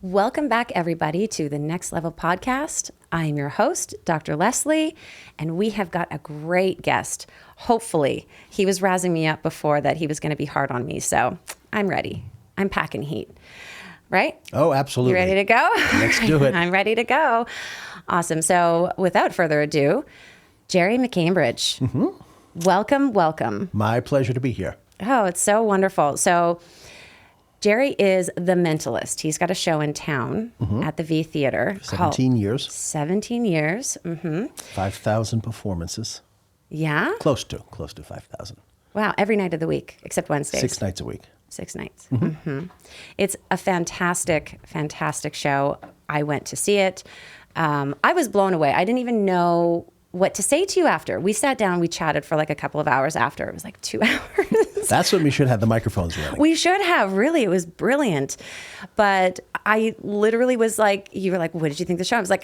Welcome back, everybody, to the Next Level podcast. I am your host, Dr. Leslie, and we have got a great guest. Hopefully, he was razzing me up before that he was going to be hard on me, so I'm ready. I'm packing heat, right? Oh, absolutely. You ready to go? Let's do it. I'm ready to go. Awesome. So without further ado, Gerry McCambridge. Mm-hmm. Welcome. My pleasure to be here. Oh, it's so wonderful. So Gerry is the Mentalist. He's got a show in town at the V Theater. 17 years. 17 years. Mm-hmm. 5,000 performances. Yeah? Close to 5,000. Wow. Every night of the week, except Wednesdays. 6 nights a week. 6 nights. Mm-hmm. It's a fantastic show. I went to see it. I was blown away. I didn't even know what to say to you after. We sat down, we chatted for like a couple of hours after. It was like 2 hours. That's when we should have the microphones running. We should have, really. It was brilliant. But I literally was like, you were like, what did you think of the show? I was like,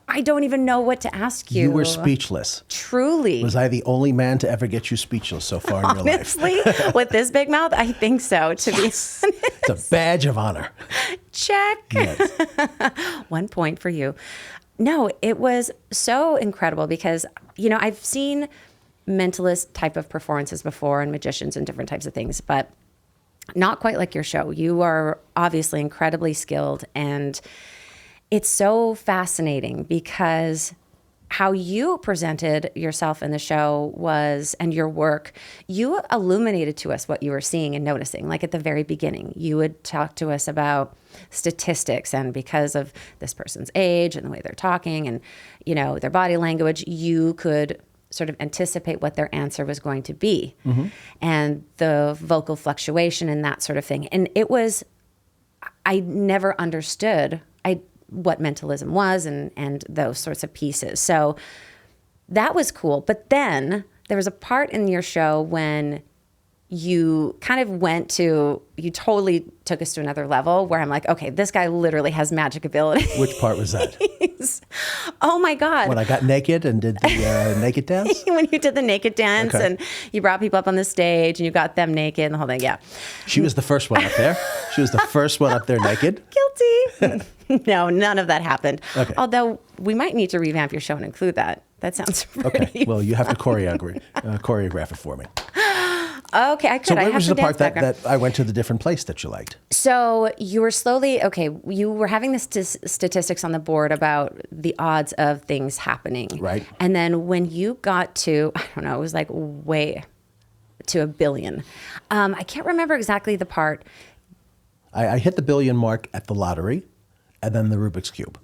I don't even know what to ask you. You were speechless. Truly. Was I the only man to ever get you speechless so far in your life? Honestly, with this big mouth, I think so, to be honest. It's a badge of honor. Check. Yes. 1 point for you. No, it was so incredible because, you know, I've seen mentalist type of performances before and magicians and different types of things, but not quite like your show. You are obviously incredibly skilled, and it's so fascinating because how you presented yourself in the show was, and your work, you illuminated to us what you were seeing and noticing. Like at the very beginning, you would talk to us about statistics, and because of this person's age and the way they're talking and, you know, their body language, you could sort of anticipate what their answer was going to be, and the vocal fluctuation and that sort of thing. And it was, I never understood what mentalism was and those sorts of pieces. So that was cool. But then there was a part in your show when you kind of you totally took us to another level where I'm like, okay, this guy literally has magic abilities. Which part was that? Oh my God. When I got naked and did the naked dance? When you did the naked dance, okay. And you brought people up on the stage and you got them naked and the whole thing, yeah. She was the first one up there. She was the first one up there naked. Guilty. No, none of that happened. Okay. Although we might need to revamp your show and include that. That sounds pretty Okay. Well, you have to choreograph it for me. Okay, I could. So what was the part that I went to the different place that you liked? So you were slowly, you were having the statistics on the board about the odds of things happening. Right. And then when you got to, I don't know, it was like way to 1 billion. I can't remember exactly the part. I hit the 1 billion mark at the lottery and then the Rubik's Cube.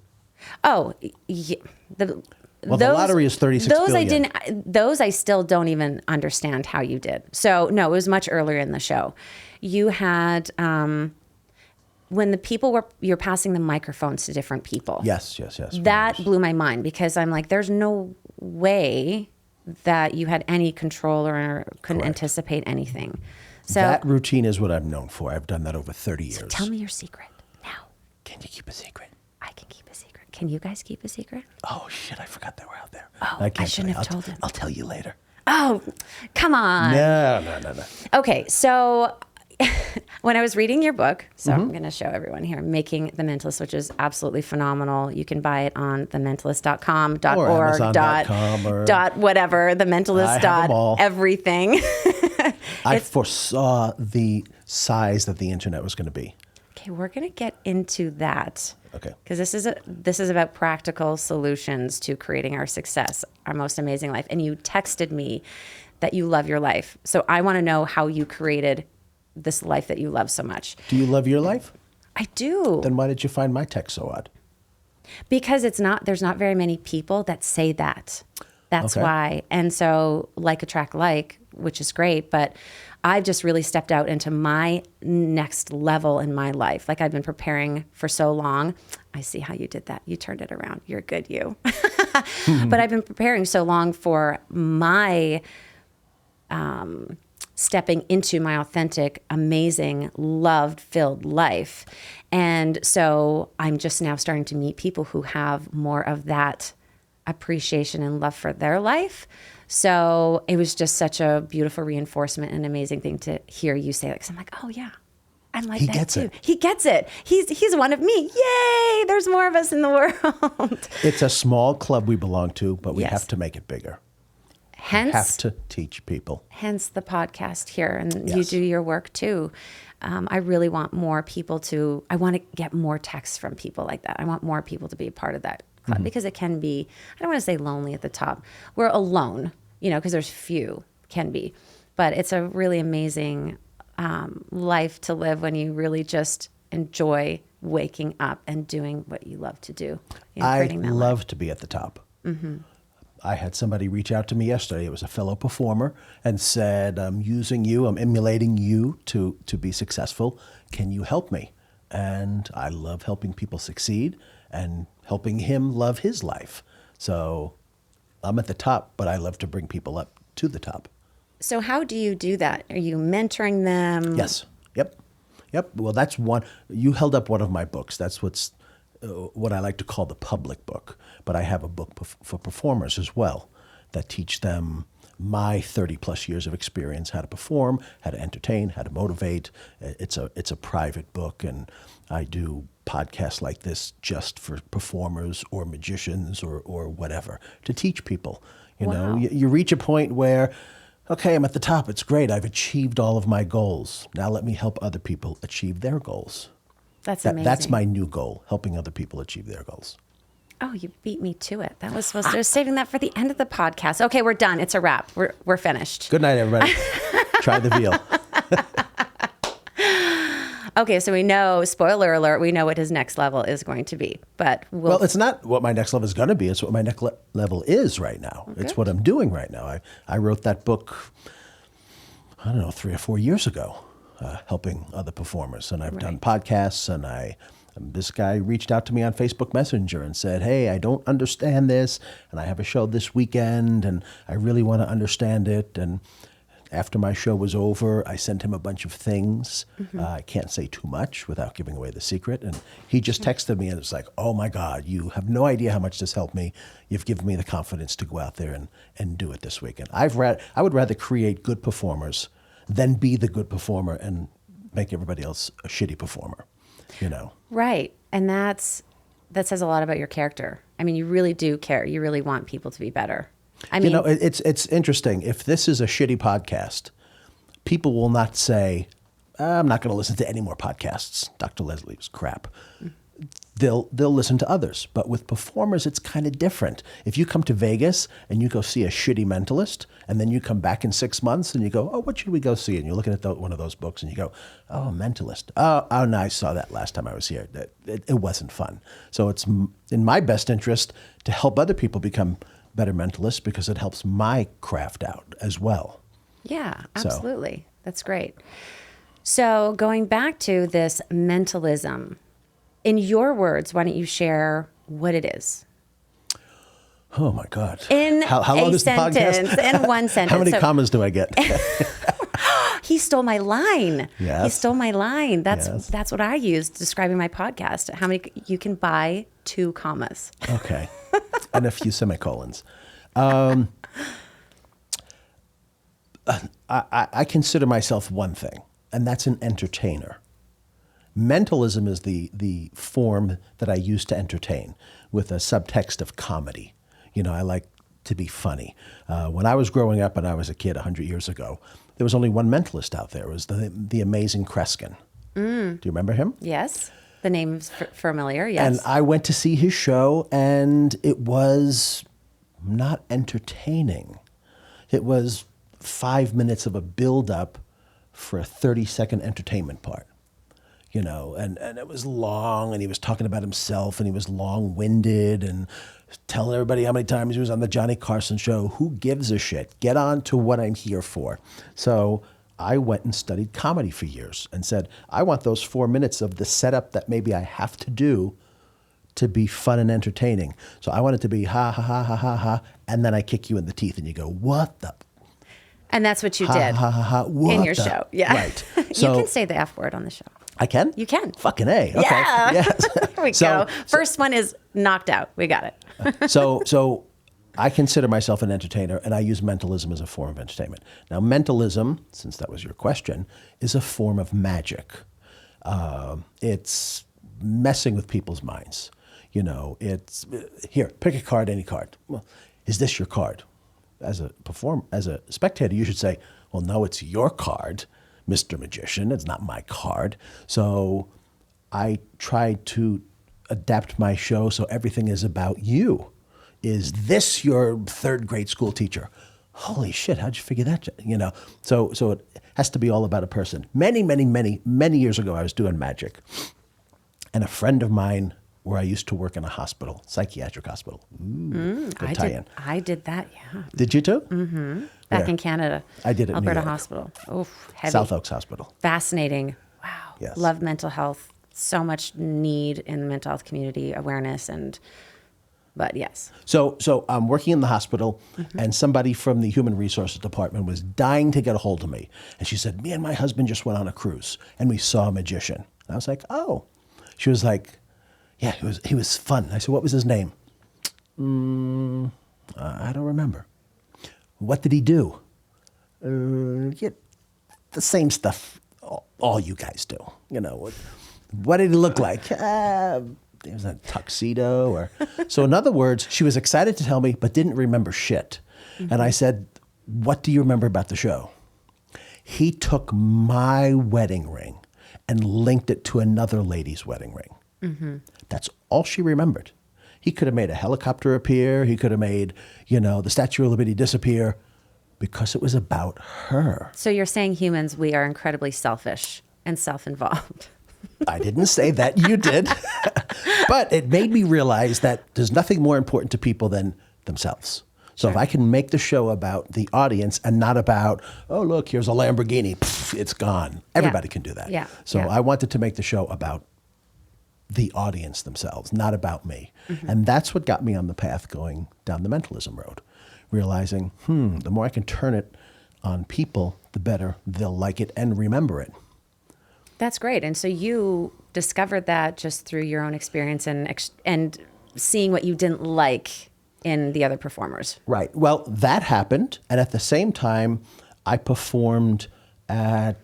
Oh, yeah. The lottery is 36 billion. Those I still don't even understand how you did. So no, it was much earlier in the show. You had, when the people you're passing the microphones to different people. Yes. That blew my mind because I'm like, there's no way that you had any control or couldn't anticipate anything. So that routine is what I'm known for. I've done that over 30 years. So tell me your secret now. Can you keep a secret? I can keep a secret. Can you guys keep a secret? Oh, shit. I forgot they were out there. Oh, I shouldn't have told him. I'll tell you later. Oh, come on. No. Okay, so when I was reading your book, I'm going to show everyone here, Making the Mentalist, which is absolutely phenomenal. You can buy it on thementalist.com, .org, dot whatever, thementalist dot everything. I foresaw the size that the internet was going to be. Okay, we're going to get into that. Okay. Because this is about practical solutions to creating our success, our most amazing life. And you texted me that you love your life. So I want to know how you created this life that you love so much. Do you love your life? I do. Then why did you find my text so odd? Because there's not very many people that say that. That's why. And so like attract like, which is great, but I've just really stepped out into my next level in my life. Like I've been preparing for so long. I see how you did that. You turned it around. You're good, you. But I've been preparing so long for my stepping into my authentic, amazing, love-filled life. And so I'm just now starting to meet people who have more of that appreciation and love for their life. So it was just such a beautiful reinforcement and amazing thing to hear you say that. 'Cause I'm like, oh yeah, I'm like He that gets too. it. He gets it. He's one of me. Yay! There's more of us in the world. It's a small club we belong to, but we Yes. have to make it bigger. Hence, We have to teach people. hence the podcast here, and you Yes. do your work too. I really want more people to. I want to get more texts from people like that. I want more people to be a part of that club because it can be. I don't want to say lonely at the top. We're alone, because there's few can be, but it's a really amazing life to live when you really just enjoy waking up and doing what you love to do. I creating that life. love to be at the top. I had somebody reach out to me yesterday. It was a fellow performer and said, I'm using you, I'm emulating you to be successful. Can you help me? And I love helping people succeed and helping him love his life. So I'm at the top, but I love to bring people up to the top. So how do you do that? Are you mentoring them? Yes. Yep. Well, that's one. You held up one of my books. That's what I like to call the public book. But I have a book for performers as well that teach them my 30 plus years of experience, how to perform, how to entertain, how to motivate. It's a private book, and I do podcasts like this just for performers or magicians or whatever to teach people. Wow. You reach a point where, okay, I'm at the top. It's great. I've achieved all of my goals. Now let me help other people achieve their goals. That's amazing. That's my new goal, helping other people achieve their goals. Oh, you beat me to it. That was supposed to. I was saving that for the end of the podcast. Okay, we're done. It's a wrap. We're finished. Good night, everybody. Try the veal. Okay, so we know, spoiler alert, we know what his next level is going to be. But Well, it's not what my next level is going to be. It's what my next level is right now. Okay. It's what I'm doing right now. I wrote that book, I don't know, 3 or 4 years ago, helping other performers. And I've done podcasts, and this guy reached out to me on Facebook Messenger and said, hey, I don't understand this, and I have a show this weekend, and I really want to understand it. And after my show was over, I sent him a bunch of things. I can't say too much without giving away the secret. And he just texted me and it's like, oh my God, you have no idea how much this helped me. You've given me the confidence to go out there and do it this weekend. I would rather create good performers than be the good performer and make everybody else a shitty performer, Right. And that says a lot about your character. I mean, you really do care. You really want people to be better. I mean, it's interesting. If this is a shitty podcast, people will not say, I'm not going to listen to any more podcasts. Dr. Leslie's crap. They'll listen to others. But with performers, it's kind of different. If you come to Vegas and you go see a shitty mentalist, and then you come back in 6 months and you go, oh, what should we go see? And you're looking at one of those books and you go, oh, mentalist. Oh, no, I saw that last time I was here. It wasn't fun. So it's in my best interest to help other people become better mentalists because it helps my craft out as well. yeah, absolutely. That's great. So going back to this mentalism, in your words, why don't you share what it is? Oh my God. In how long a is the sentence, podcast? in one sentence. How many commas do I get? He stole my line. Yes. He stole my line. Yes. That's what I used describing my podcast. How many you can buy 2 commas. Okay. And a few semicolons. I consider myself one thing, and that's an entertainer. Mentalism is the form that I use to entertain with a subtext of comedy. I like to be funny. When I was growing up and I was a kid 100 years ago, there was only one mentalist out there. It was the amazing Kreskin. Do you remember him? Yes. The name's familiar. Yes. And I went to see his show, and it was not entertaining. It was 5 minutes of a build-up for a 30-second entertainment part. And it was long, and he was talking about himself, and he was long-winded, and telling everybody how many times he was on the Johnny Carson show. Who gives a shit? Get on to what I'm here for. So I went and studied comedy for years and said, I want those 4 minutes of the setup that maybe I have to do to be fun and entertaining. So I want it to be ha, ha, ha, ha, ha, ha, and then I kick you in the teeth, and you go, what the? And that's what you Ha, did ha, ha, ha, what in your the? show. Yeah. Right. You So can say the F word on the show. I can? You can. Fucking A. Okay. Yeah. Yes. There we go. First one is knocked out. We got it. So I consider myself an entertainer, and I use mentalism as a form of entertainment. Now, mentalism, since that was your question, is a form of magic. It's messing with people's minds. It's here, pick a card, any card. Well, is this your card? As a spectator, you should say, well, no, it's your card, Mr. Magician. It's not my card. So I tried to adapt my show so everything is about you. Is this your third grade school teacher? Holy shit, how'd you figure that? So it has to be all about a person. Many, many, many, many years ago, I was doing magic. And a friend of mine, where I used to work in a hospital, psychiatric hospital. Good tie-in. I did that, yeah. Did you too? Mm-hmm. Back in Canada. I did it in Alberta New York. Hospital. Oof, heavy. South Oaks Hospital. Fascinating. Wow. Yes. Love mental health. So much need in the mental health community, awareness, but yes. So I'm working in the hospital, and somebody from the human resources department was dying to get a hold of me. And she said, me and my husband just went on a cruise, and we saw a magician. And I was like, oh. She was like, yeah, he was fun. I said, what was his name? I don't remember. What did he do? Yeah, the same stuff all you guys do. What did he look like? It was a tuxedo. So in other words, she was excited to tell me, but didn't remember shit. And I said, what do you remember about the show? He took my wedding ring and linked it to another lady's wedding ring. That's all she remembered. He could have made a helicopter appear. He could have made, the Statue of Liberty disappear, because it was about her. So you're saying humans, we are incredibly selfish and self-involved. I didn't say that. You did. But it made me realize that there's nothing more important to people than themselves. So if I can make the show about the audience and not about, oh, look, here's a Lamborghini, pff, it's gone. Everybody can do that. Yeah. So I wanted to make the show about the audience themselves, not about me. And that's what got me on the path going down the mentalism road, realizing, the more I can turn it on people, the better they'll like it and remember it. That's great. And so you discovered that just through your own experience and seeing what you didn't like in the other performers. Right. Well, that happened. And at the same time, I performed I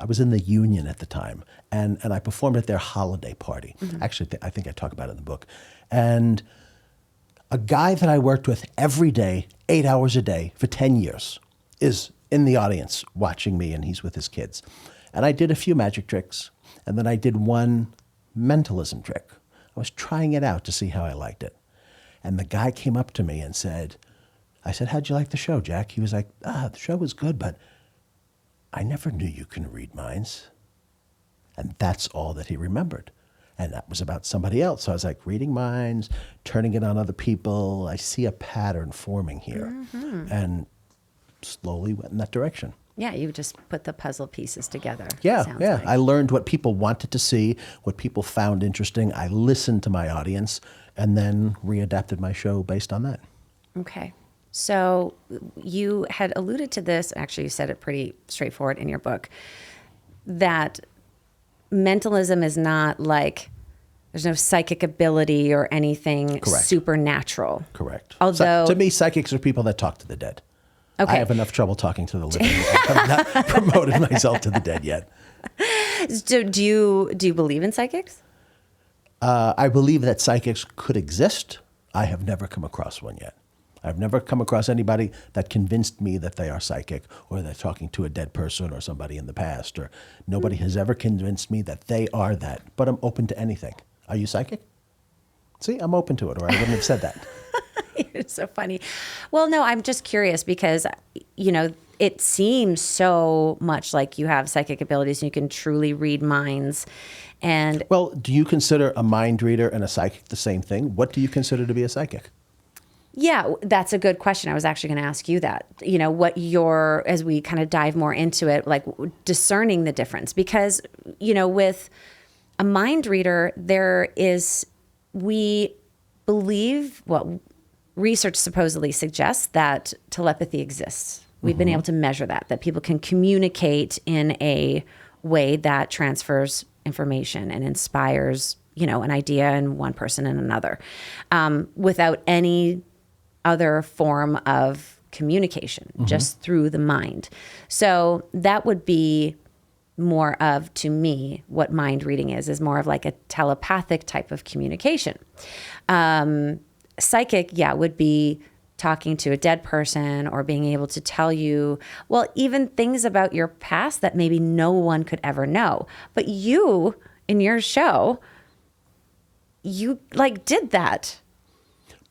was in the union at the time, and I performed at their holiday party. Actually, I think I talk about it in the book. And a guy that I worked with every day, 8 hours a day for 10 years, is in the audience watching me, and he's with his kids. And I did a few magic tricks, and then I did one mentalism trick. I was trying it out to see how I liked it. And the guy came up to me and I said, how'd you like the show, Jack? He was like, the show was good, but I never knew you can read minds. And that's all that he remembered. And that was about somebody else. So I was like, reading minds, turning it on other people. I see a pattern forming here. And slowly went in that direction. Yeah, you just put the puzzle pieces together. Yeah. Like. I learned what people wanted to see, what people found interesting. I listened to my audience and then readapted my show based on that. Okay. So you had alluded to this, actually you said it pretty straightforward in your book, that mentalism is not like, there's no psychic ability or anything supernatural. Correct. Although, to me, psychics are people that talk to the dead. Okay. I have enough trouble talking to the living. I have not promoted myself to the dead yet. So do you believe in psychics? I believe that psychics could exist. I have never come across one yet. I've never come across anybody that convinced me that they are psychic, or they're talking to a dead person or somebody in the past, or nobody has ever convinced me that they are that. But I'm open to anything. Are you psychic? See, I'm open to it, or I wouldn't have said that. It's so funny. Well, no, I'm just curious because, it seems so much like you have psychic abilities and you can truly read minds. And well, do you consider a mind reader and a psychic the same thing? What do you consider to be a psychic? yeah, that's a good question. I was actually going to ask you that. As we kind of dive more into it, like discerning the difference, because, with a mind reader, we believe, research supposedly suggests that telepathy exists. We've been able to measure that people can communicate in a way that transfers information and inspires, an idea in one person and another, without any other form of communication, just through the mind. So that would be more of, to me, what mind reading is more of like a telepathic type of communication. Psychic, would be talking to a dead person or being able to tell you, well, even things about your past that maybe no one could ever know. But you, in your show, you like did that.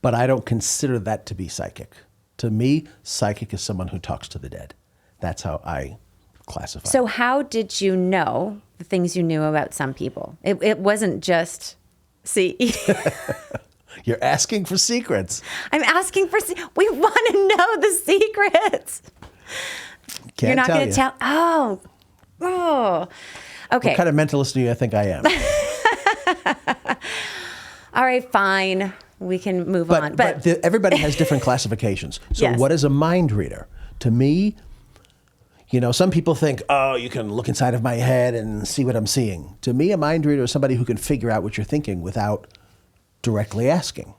But I don't consider that to be psychic. To me, psychic is someone who talks to the dead. That's how I classify. So how did you know the things you knew about some people? It wasn't just, see. You're asking for secrets. I'm asking for, we want to know the secrets. Can't You're not tell going you. to tell, oh. Okay. What kind of mentalist do you think I am? All right, fine. We can move on. But everybody has different classifications. So Yes. what is a mind reader? To me, some people think, oh, you can look inside of my head and see what I'm seeing. To me, a mind reader is somebody who can figure out what you're thinking without directly asking.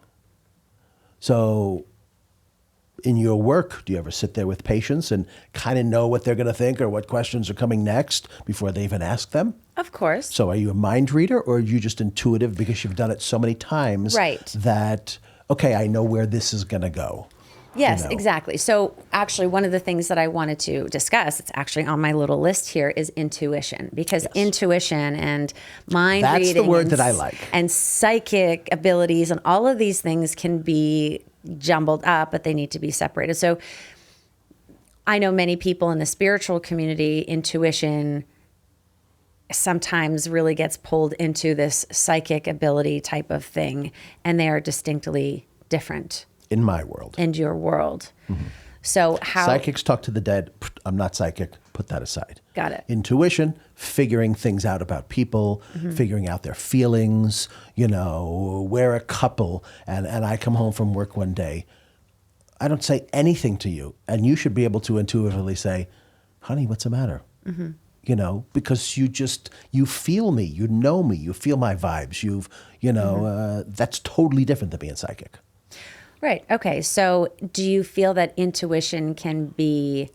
So in your work, do you ever sit there with patients and kind of know what they're going to think or what questions are coming next before they even ask them? Of course. So are you a mind reader, or are you just intuitive because you've done it so many times that, okay, I know where this is going to go? Yes, exactly. So actually, one of the things that I wanted to discuss, it's actually on my little list here, is intuition. Because intuition and mind reading. That's the word that I like. And psychic abilities and all of these things can be jumbled up, but they need to be separated. So I know many people in the spiritual community, intuition sometimes really gets pulled into this psychic ability type of thing, and they are distinctly different. In my world. In your world. Mm-hmm. So how... Psychics talk to the dead. I'm not psychic. Put that aside. Got it. Intuition, figuring things out about people, figuring out their feelings. We're a couple, and I come home from work one day. I don't say anything to you, and you should be able to intuitively say, honey, what's the matter? Because you feel me, you know me, you feel my vibes. That's totally different than being psychic. Right. Okay. So do you feel that intuition can be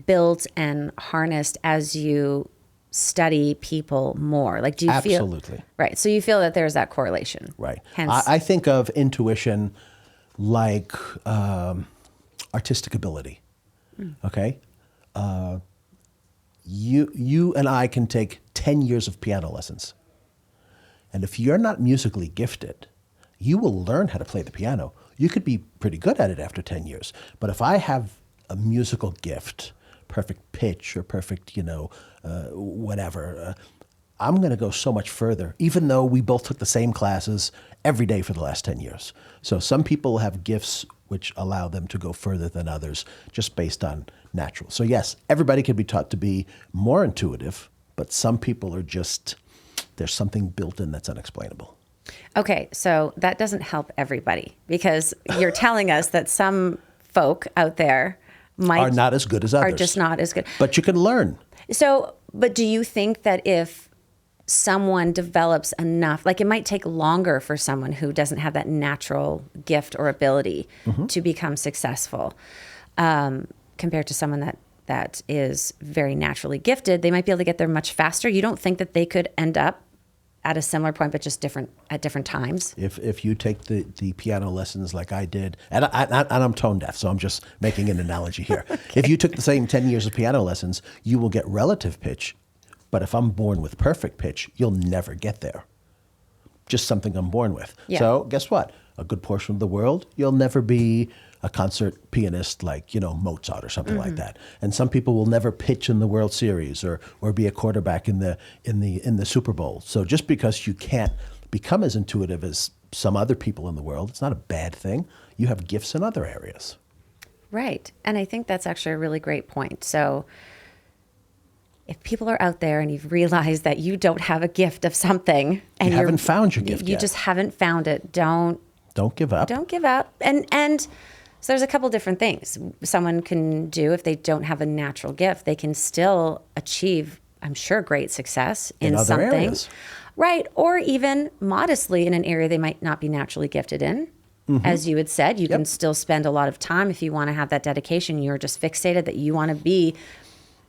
built and harnessed as you study people more? Like, do you feel... Absolutely. Right. So you feel that there's that correlation. Right. Hence... I think of intuition like artistic ability. Okay? You and I can take 10 years of piano lessons. And if you're not musically gifted, you will learn how to play the piano. You could be pretty good at it after 10 years. But if I have a musical gift, perfect pitch or perfect, whatever, I'm going to go so much further, even though we both took the same classes every day for the last 10 years. So some people have gifts which allow them to go further than others just based on natural. So yes, everybody can be taught to be more intuitive, but some people are just, there's something built in that's unexplainable. Okay, so that doesn't help everybody, because you're telling us that some folk out there are not as good as others. Are just not as good. But you can learn. So, but do you think that if someone develops enough, like it might take longer for someone who doesn't have that natural gift or ability to become successful, compared to someone that is very naturally gifted, they might be able to get there much faster? You don't think that they could end up at a similar point, but just at different times? If you take the piano lessons like I did, and I'm tone deaf, so I'm just making an analogy here. Okay. If you took the same 10 years of piano lessons, you will get relative pitch. But if I'm born with perfect pitch, you'll never get there. Just something I'm born with. Yeah. So guess what? A good portion of the world, you'll never be a concert pianist like, Mozart or something like that. And some people will never pitch in the World Series or be a quarterback in the Super Bowl. So just because you can't become as intuitive as some other people in the world, it's not a bad thing. You have gifts in other areas. Right. And I think that's actually a really great point. So if people are out there and you've realized that you don't have a gift of something and you haven't found your gift yet. You just haven't found it, don't give up. Don't give up. And so there's a couple different things someone can do if they don't have a natural gift. They can still achieve, I'm sure, great success in other something. Areas. Right. Or even modestly in an area they might not be naturally gifted in. As you had said, you can still spend a lot of time if you want to have that dedication. You're just fixated that you want to be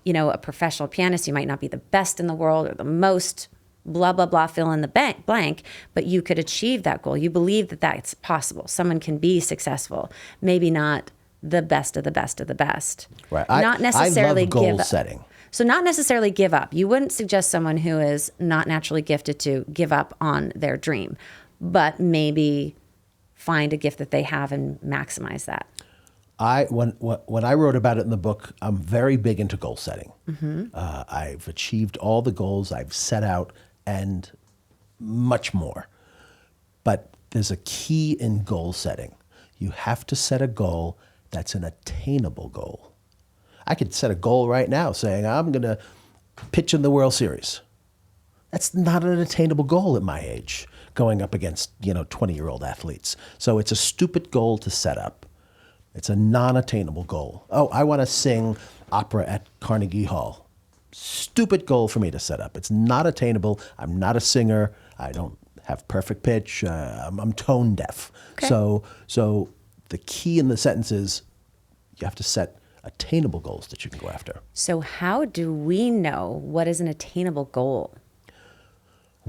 a professional pianist. You might not be the best in the world or the most blah, blah, blah, fill in the blank, but you could achieve that goal. You believe that that's possible. Someone can be successful, maybe not the best of the best of the best. Right. Not necessarily I love goal give setting. up. So not necessarily give up. You wouldn't suggest someone who is not naturally gifted to give up on their dream, but maybe find a gift that they have and maximize that. When I wrote about it in the book, I'm very big into goal setting. I've achieved all the goals I've set out and much more. But there's a key in goal setting. You have to set a goal that's an attainable goal. I could set a goal right now saying I'm going to pitch in the World Series. That's not an attainable goal at my age, going up against 20-year-old athletes. So it's a stupid goal to set up. It's a non-attainable goal. Oh, I want to sing opera at Carnegie Hall. Stupid goal for me to set up. It's not attainable. I'm not a singer. I don't have perfect pitch. I'm tone deaf. Okay. So the key in the sentence is you have to set attainable goals that you can go after. So how do we know what is an attainable goal?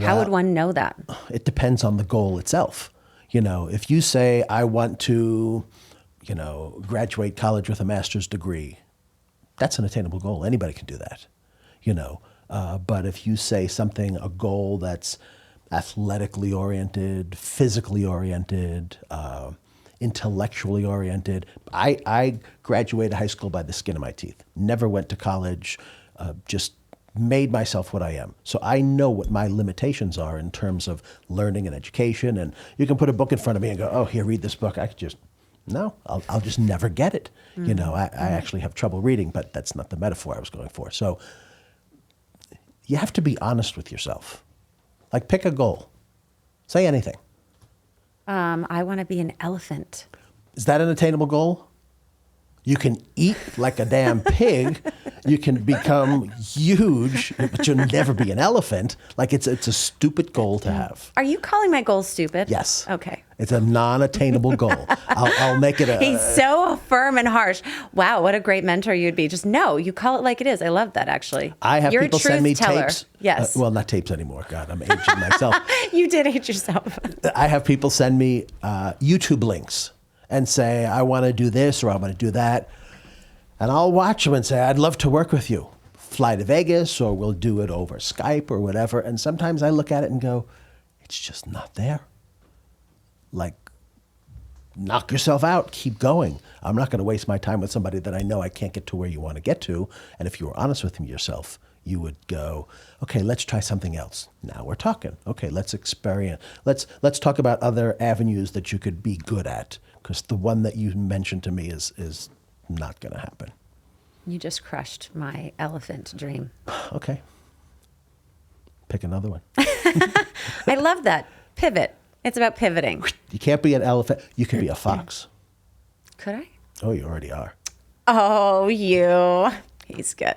How would one know that? It depends on the goal itself. If you say, I want to, graduate college with a master's degree, that's an attainable goal. Anybody can do that, But if you say a goal that's athletically oriented, physically oriented, intellectually oriented. I graduated high school by the skin of my teeth. Never went to college, just made myself what I am. So I know what my limitations are in terms of learning and education. And you can put a book in front of me and go, oh, here, read this book. I could just, no, I'll just never get it. I actually have trouble reading, but that's not the metaphor I was going for. So you have to be honest with yourself. Like, pick a goal. Say anything. I want to be an elephant. Is that an attainable goal? You can eat like a damn pig. You can become huge, but you'll never be an elephant. Like, it's a stupid goal to have. Are you calling my goal stupid? Yes. Okay. It's a non-attainable goal. I'll make it a... He's so firm and harsh. Wow, what a great mentor you'd be. Just no, you call it like it is. I love that, actually. I have You're people a truth send me teller. tapes. Yes. Well, not tapes anymore. God, I'm aging myself. You did age yourself. I have people send me YouTube links and say, I want to do this or I want to do that. And I'll watch them and say, I'd love to work with you. Fly to Vegas, or we'll do it over Skype or whatever. And sometimes I look at it and go, it's just not there. Like, knock yourself out. Keep going. I'm not going to waste my time with somebody that I know I can't get to where you want to get to. And if you were honest with yourself, you would go, okay, let's try something else. Now we're talking. Okay, let's experience. Let's talk about other avenues that you could be good at, because the one that you mentioned to me is not going to happen. You just crushed my elephant dream. Okay. Pick another one. I love that. Pivot. It's about pivoting. You can't be an elephant. You can be a fox. Could I? Oh, you already are. Oh, you. He's good.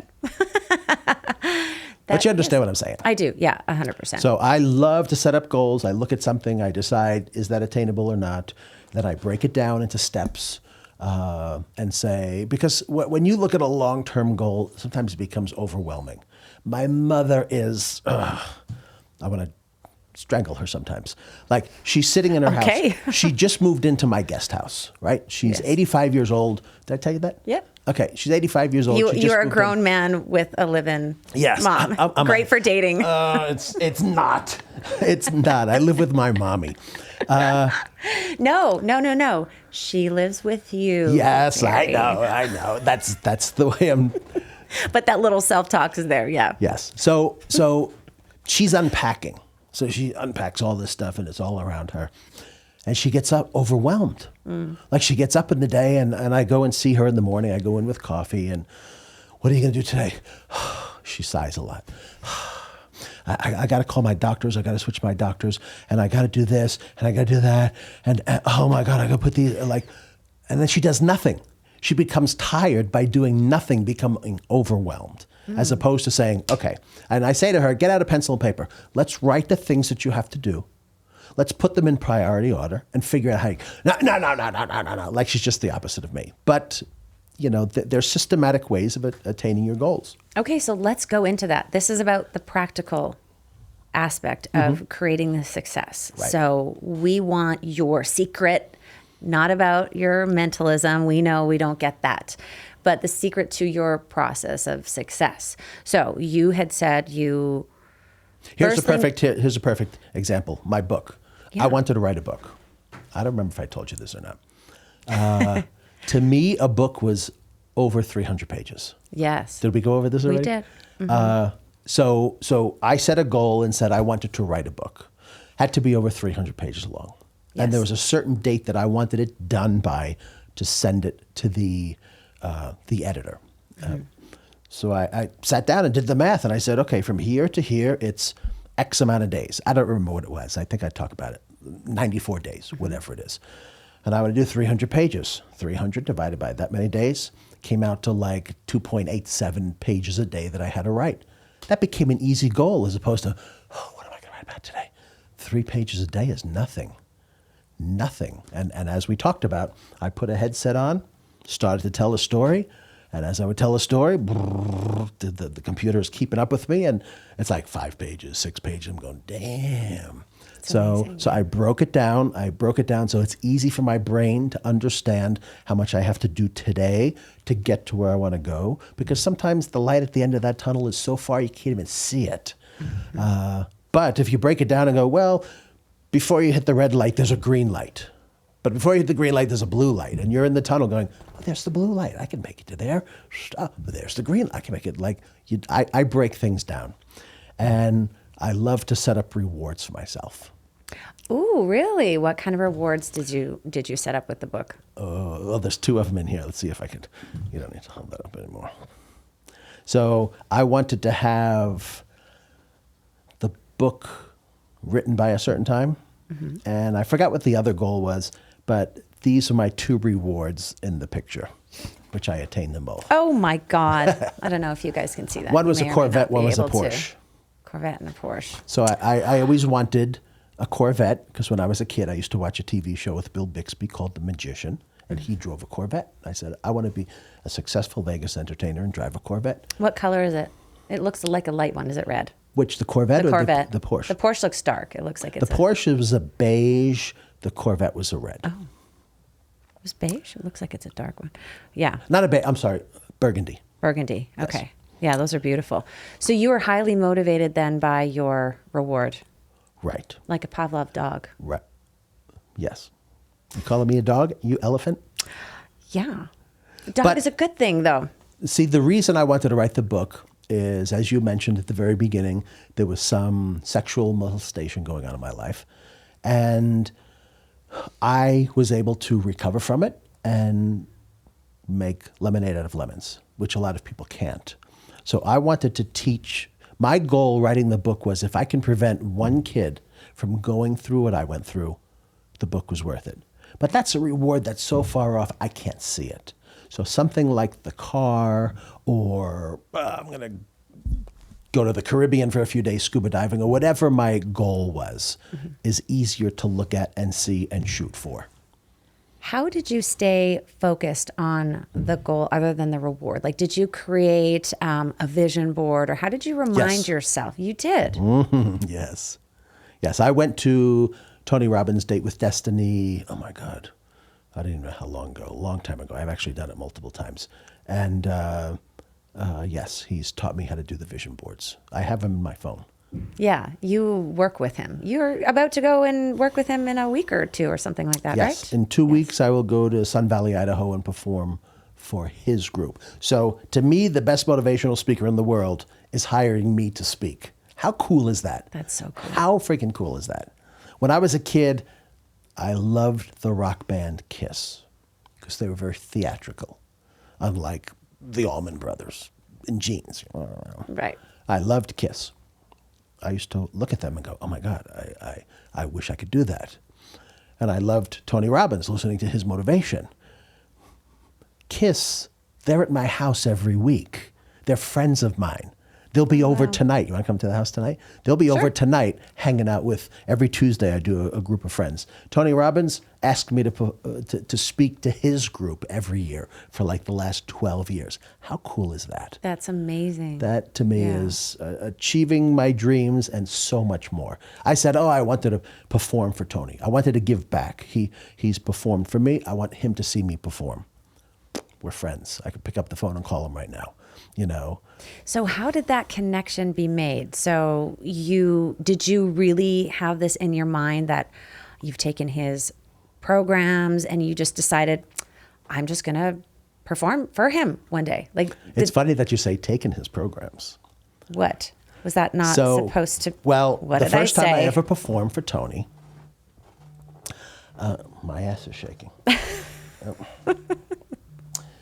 But you understand what I'm saying. I do. Yeah, 100%. So I love to set up goals. I look at something. I decide, is that attainable or not? Then I break it down into steps and say, because when you look at a long-term goal, sometimes it becomes overwhelming. My mother is, I want to strangle her sometimes. Like, she's sitting in her house. She just moved into my guest house, right? She's 85 years old. Did I tell you that? Yep. Okay, she's 85 years old. You're a grown man with a live-in mom. I'm Great for dating. It's not. It's not. I live with my mommy. No. She lives with you. Yes, Gerry. I know. That's the way I'm. But that little self-talk is there, yeah. Yes. So she's unpacking. So she unpacks all this stuff and it's all around her. And she gets up overwhelmed. Like, she gets up in the day and I go and see her in the morning. I go in with coffee and, what are you going to do today? She sighs a lot. I got to call my doctors. I got to switch my doctors, and I got to do this, and I got to do that, and oh my God, I got to put these and then she does nothing. She becomes tired by doing nothing, becoming overwhelmed, as opposed to saying, okay. And I say to her, get out a pencil and paper. Let's write the things that you have to do. Let's put them in priority order and figure out how you, no. Like, she's just the opposite of me. But there's systematic ways of attaining your goals. Okay, so let's go into that. This is about the practical aspect of creating the success. Right. So we want your secret, not about your mentalism. We know we don't get that, but the secret to your process of success. So you had said you... Here's a perfect example. My book. Yeah. I wanted to write a book. I don't remember if I told you this or not. To me, a book was over 300 pages. Yes. Did we go over this already? We did. So I set a goal and said I wanted to write a book. Had to be over 300 pages long. Yes. And there was a certain date that I wanted it done by to send it to the editor. So I sat down and did the math, and I said, okay, from here to here, it's X amount of days. I don't remember what it was. I think I talked about it. 94 days, whatever it is. And I want to do 300 pages. 300 divided by that many days came out to like 2.87 pages a day that I had to write. That became an easy goal as opposed to, what am I going to write about today? 3 pages a day is nothing. Nothing. And as we talked about, I put a headset on, started to tell a story, and as I would tell a story, the computer is keeping up with me, and it's like 5 pages, 6 pages. I'm going, damn. So I broke it down. So it's easy for my brain to understand how much I have to do today to get to where I want to go. Because sometimes the light at the end of that tunnel is so far you can't even see it. But if you break it down and go, well, before you hit the red light, there's a green light. But before you hit the green light, there's a blue light. And you're in the tunnel going, oh, there's the blue light. I can make it to there. Oh, there's the green light. I can make it like, I break things down. And I love to set up rewards for myself. Ooh, really? What kind of rewards did you set up with the book? Well, there's 2 of them in here. Let's see if I could. You don't need to hold that up anymore. So I wanted to have the book written by a certain time. And I forgot what the other goal was, but these are my 2 rewards in the picture, which I attained them both. Oh my God. I don't know if you guys can see that. One was You a may or may Corvette, not one be was a able to. Porsche. Corvette and a Porsche. So I always wanted a Corvette because when I was a kid, I used to watch a TV show with Bill Bixby called The Magician, and he drove a Corvette. I said, I want to be a successful Vegas entertainer and drive a Corvette. What color is it? It looks like a light one. Is it red? Which, the Corvette The or Corvette. the Porsche? The Porsche looks dark. It looks like it's The Porsche was a beige. The Corvette was a red. Oh. It was beige? It looks like it's a dark one. Yeah. Not a beige. I'm sorry. Burgundy. Burgundy. Yes. Okay. Yeah, those are beautiful. So you were highly motivated then by your reward. Right. Like a Pavlov dog. Right. Yes. You calling me a dog? You elephant? Yeah. Dog But- is a good thing, though. See, the reason I wanted to write the book is, as you mentioned at the very beginning, there was some sexual molestation going on in my life. And I was able to recover from it and make lemonade out of lemons, which a lot of people can't. So I wanted to teach. My goal writing the book was if I can prevent one kid from going through what I went through, the book was worth it. But that's a reward that's so far off, I can't see it. So something like the car, or I'm going to go to the Caribbean for a few days scuba diving, or whatever my goal was, is easier to look at and see and shoot for. How did you stay focused on the goal other than the reward? Like, did you create a vision board, or how did you remind Yes. yourself? You did. Yes. Yes, I went to Tony Robbins' Date with Destiny. Oh, my God. I don't even know how long ago. A long time ago. I've actually done it multiple times. And yes, he's taught me how to do the vision boards. I have them in my phone. Yeah, you work with him. You're about to go and work with him in a week or 2 or something like that, Yes. right? In 2 weeks, I will go to Sun Valley, Idaho, and perform for his group. So to me, the best motivational speaker in the world is hiring me to speak. How cool is that? That's so cool. How freaking cool is that? When I was a kid, I loved the rock band Kiss because they were very theatrical, unlike the Allman Brothers in jeans. Right. I loved Kiss. I used to look at them and go, oh my God, I wish I could do that. And I loved Tony Robbins, listening to his motivation. Kiss, they're at my house every week. They're friends of mine. They'll be over tonight. You want to come to the house tonight? They'll be over tonight hanging out with, every Tuesday I do a group of friends. Tony Robbins asked me to speak to his group every year for like the last 12 years. How cool is that? That's amazing. That to me is achieving my dreams and so much more. I said, I wanted to perform for Tony. I wanted to give back. He's performed for me. I want him to see me perform. We're friends. I could pick up the phone and call him right now, you know. So how did that connection be made? So did you really have this in your mind that you've taken his programs and you just decided, I'm just going to perform for him one day? Like, it's funny that you say taken his programs. What? Was that not supposed to? Well, what the did I first time I say? ever performed for Tony, my ass is shaking.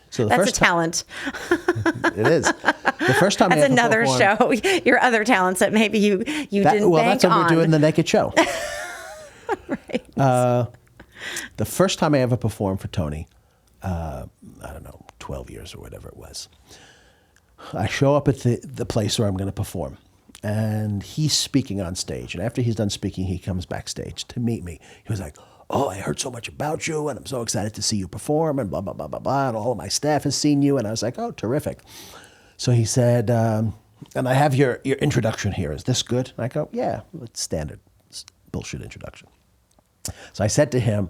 So That's a talent. It is. The first time That's I ever another performed, show. Your other talents that maybe you didn't well, bank that's what on. we're doing the Naked Show. Right. The first time I ever performed for Tony, I don't know, 12 years or whatever it was. I show up at the place where I'm going to perform, and he's speaking on stage. And after he's done speaking, he comes backstage to meet me. He was like, I heard so much about you, and I'm so excited to see you perform, and blah, blah, blah, blah, blah, and all of my staff has seen you. And I was like, terrific. So he said, and I have your introduction here. Is this good? And I go, yeah, it's standard. It's bullshit introduction. So I said to him,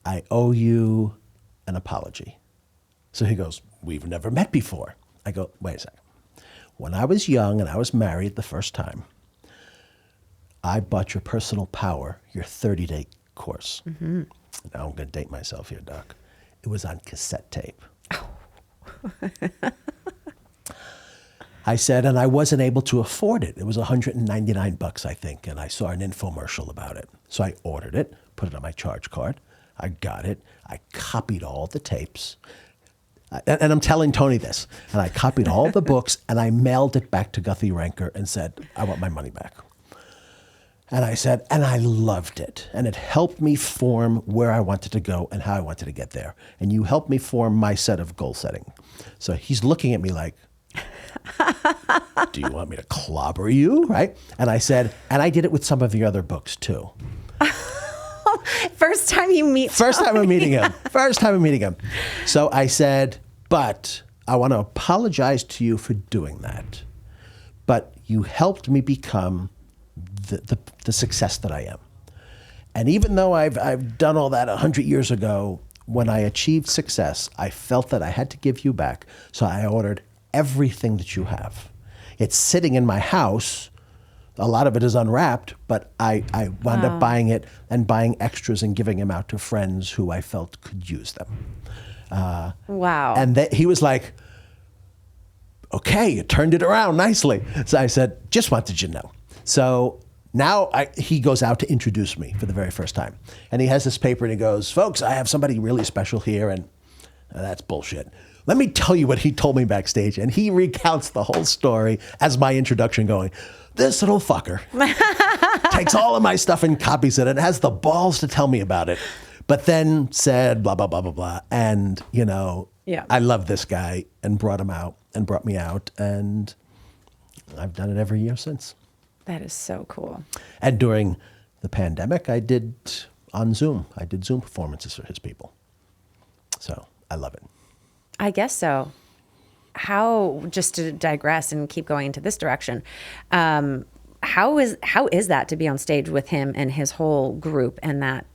I owe you an apology. So he goes, we've never met before. I go, wait a second. When I was young and I was married the first time, I bought your Personal Power, your 30-day course. Mm-hmm. Now I'm going to date myself here, Doc. It was on cassette tape. Oh. I said, and I wasn't able to afford it. It was $199, I think, and I saw an infomercial about it. So I ordered it, put it on my charge card. I got it. I copied all the tapes. And I'm telling Tony this. And I copied all the books, and I mailed it back to Guthy-Renker and said, I want my money back. And I said, and I loved it. And it helped me form where I wanted to go and how I wanted to get there. And you helped me form my set of goal setting. So he's looking at me like, do you want me to clobber you? Right? And I said, and I did it with some of your other books too. First time you meet First time I'm meeting him. First time I'm meeting him. So I said, but I want to apologize to you for doing that. But you helped me become the success that I am. And even though I've done all that 100 years ago, when I achieved success, I felt that I had to give you back. So I ordered everything that you have. It's sitting in my house. A lot of it is unwrapped, but I wound up buying it and buying extras and giving them out to friends who I felt could use them. Wow. And he was like, okay, you turned it around nicely. So I said, just wanted you to know. So now he goes out to introduce me for the very first time. And he has this paper and he goes, folks, I have somebody really special here. And that's bullshit. Let me tell you what he told me backstage. And he recounts the whole story as my introduction going, this little fucker takes all of my stuff and copies it and has the balls to tell me about it. But then said blah, blah, blah, blah, blah. And, I love this guy and brought him out and brought me out. And I've done it every year since. That is so cool. And during the pandemic, I did on Zoom. I did Zoom performances for his people. So I love it. I guess so. How, just to digress and keep going into this direction, how is that to be on stage with him and his whole group? And that,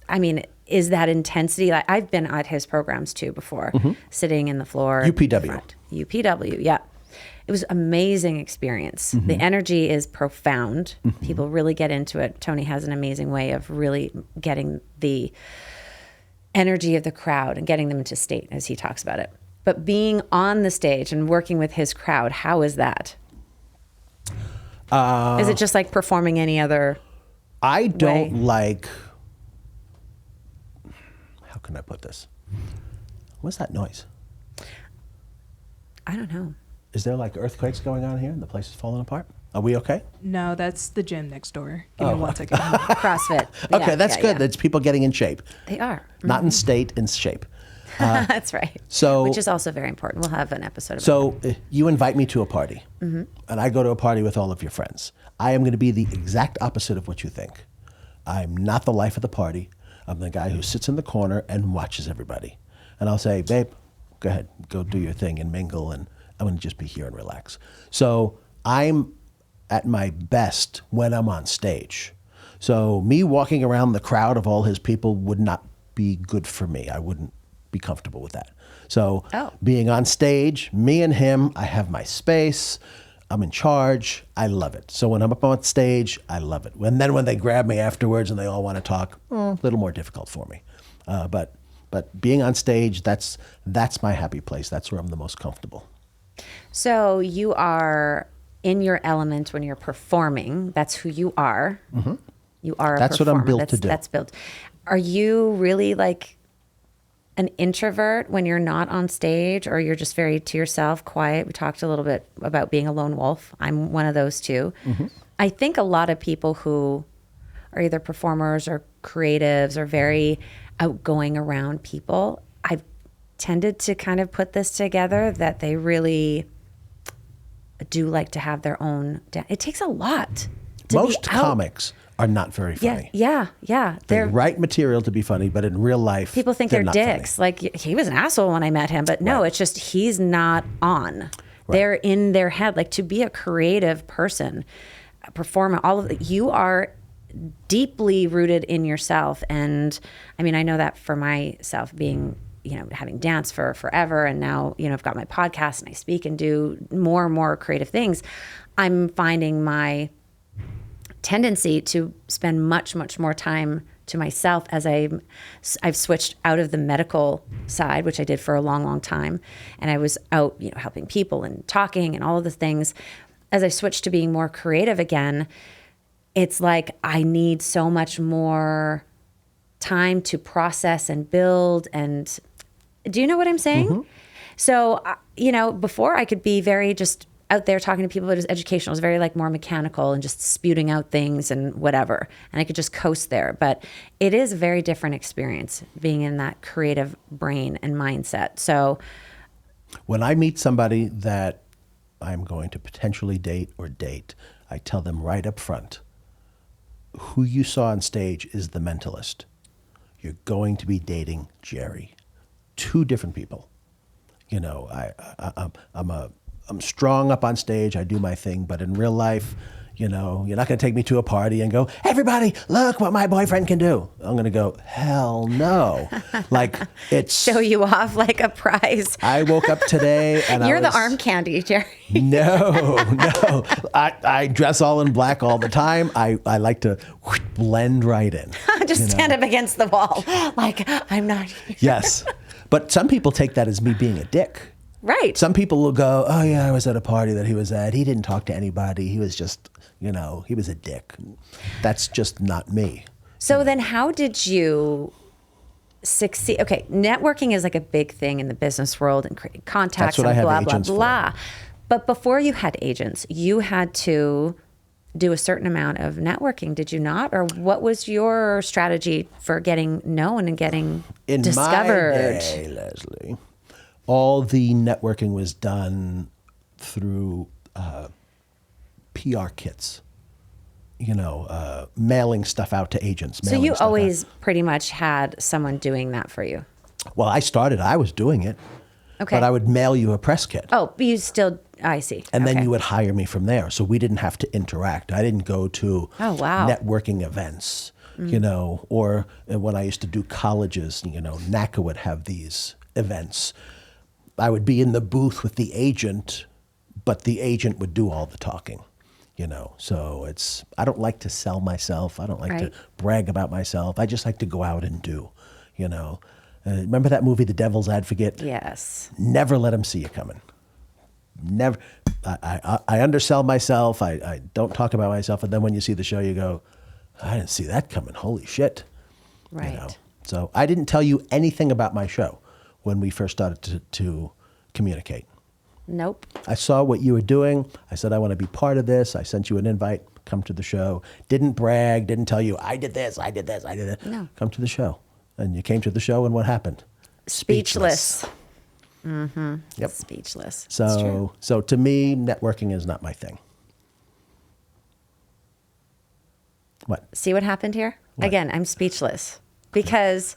I mean, is that intensity? Like, I've been at his programs too before, sitting in the floor. UPW. UPW, yeah. It was an amazing experience. Mm-hmm. The energy is profound. Mm-hmm. People really get into it. Tony has an amazing way of really getting the energy of the crowd and getting them into state, as he talks about it. But being on the stage and working with his crowd, how is that? Is it just like performing any other I don't way? like... How can I put this? What's that noise? I don't know. Is there like earthquakes going on here and the place is falling apart? Are we okay? No, that's the gym next door. Give me 1 second. CrossFit. Okay, Yeah, that's yeah, good. yeah. That's people getting in shape. They are. Not in state, in shape. That's right. So, which is also very important. We'll have an episode about so you invite me to a party, and I go to a party with all of your friends. I am going to be the exact opposite of what you think. I'm not the life of the party. I'm the guy who sits in the corner and watches everybody. And I'll say, babe, go ahead, go do your thing and mingle, and I'm going to just be here and relax. So I'm at my best when I'm on stage. So me walking around the crowd of all his people would not be good for me. I wouldn't be comfortable with that. So being on stage, me and him, I have my space. I'm in charge. I love it. So when I'm up on stage, I love it. And then when they grab me afterwards and they all want to talk, a little more difficult for me. But being on stage, that's my happy place. That's where I'm the most comfortable. So you are in your element when you're performing. That's who you are. Mm-hmm. You are a That's performer. what I'm built to do. That's built. Are you really like an introvert when you're not on stage, or you're just very to yourself, quiet? We talked a little bit about being a lone wolf. I'm one of those too. Mm-hmm. I think a lot of people who are either performers or creatives or very outgoing around people, I've tended to kind of put this together that they really do like to have their own. It takes a lot to Most be out. comics are not very funny. Yeah. They write material to be funny, but in real life, people think they're not dicks. funny. Like, he was an asshole when I met him, but no, it's just he's not on. Right. They're in their head. Like, to be a creative person, a performer, all of it, you are deeply rooted in yourself. And I mean, I know that for myself, being, having danced for forever, and now, I've got my podcast and I speak and do more and more creative things. I'm finding my tendency to spend much, much more time to myself as I've switched out of the medical side, which I did for a long, long time. And I was out, helping people and talking and all of the things. As I switched to being more creative again, it's like I need so much more time to process and build. And do you know what I'm saying? Mm-hmm. So, before I could be very just out there talking to people, but it was educational. It was very like more mechanical and just spewing out things and whatever. And I could just coast there. But it is a very different experience being in that creative brain and mindset. So when I meet somebody that I'm going to potentially date, I tell them right up front, who you saw on stage is the mentalist. You're going to be dating Gerry. Two different people. I'm strong up on stage. I do my thing. But in real life, you're not going to take me to a party and go, everybody, look what my boyfriend can do. I'm going to go, hell no. Like, it's... Show you off like a prize. I woke up today and You're the arm candy, Gerry. No. I dress all in black all the time. I like to blend right in. Just stand up against the wall. Like, I'm not here. Yes. But some people take that as me being a dick. Right. Some people will go, oh, yeah, I was at a party that he was at. He didn't talk to anybody. He was just, he was a dick. That's just not me. So then how did you succeed? Okay, networking is like a big thing in the business world and creating contacts and blah, blah, blah. But before you had agents, you had to do a certain amount of networking, did you not? Or what was your strategy for getting known and getting discovered? In my day, Leslie, all the networking was done through PR kits, mailing stuff out to agents. So you always pretty much had someone doing that for you? Well, I was doing it. Okay. But I would mail you a press kit. Oh, but you still, I see. And then you would hire me from there. So we didn't have to interact. I didn't go to networking events, or when I used to do colleges, NACA would have these events. I would be in the booth with the agent, but the agent would do all the talking, So I don't like to sell myself. I don't like to brag about myself. I just like to go out and do, Remember that movie, The Devil's Advocate? Yes. Never let them see you coming. Never. I undersell myself. I don't talk about myself. And then when you see the show, you go, I didn't see that coming. Holy shit. Right. So I didn't tell you anything about my show when we first started to communicate. Nope. I saw what you were doing. I said, I want to be part of this. I sent you an invite. Come to the show. Didn't brag. Didn't tell you, I did this, I did this, I did that. No. Come to the show. And you came to the show, and what happened? Speechless. Yep. Speechless. It's true. So to me, networking is not my thing. What? See what happened here? What? Again, I'm speechless because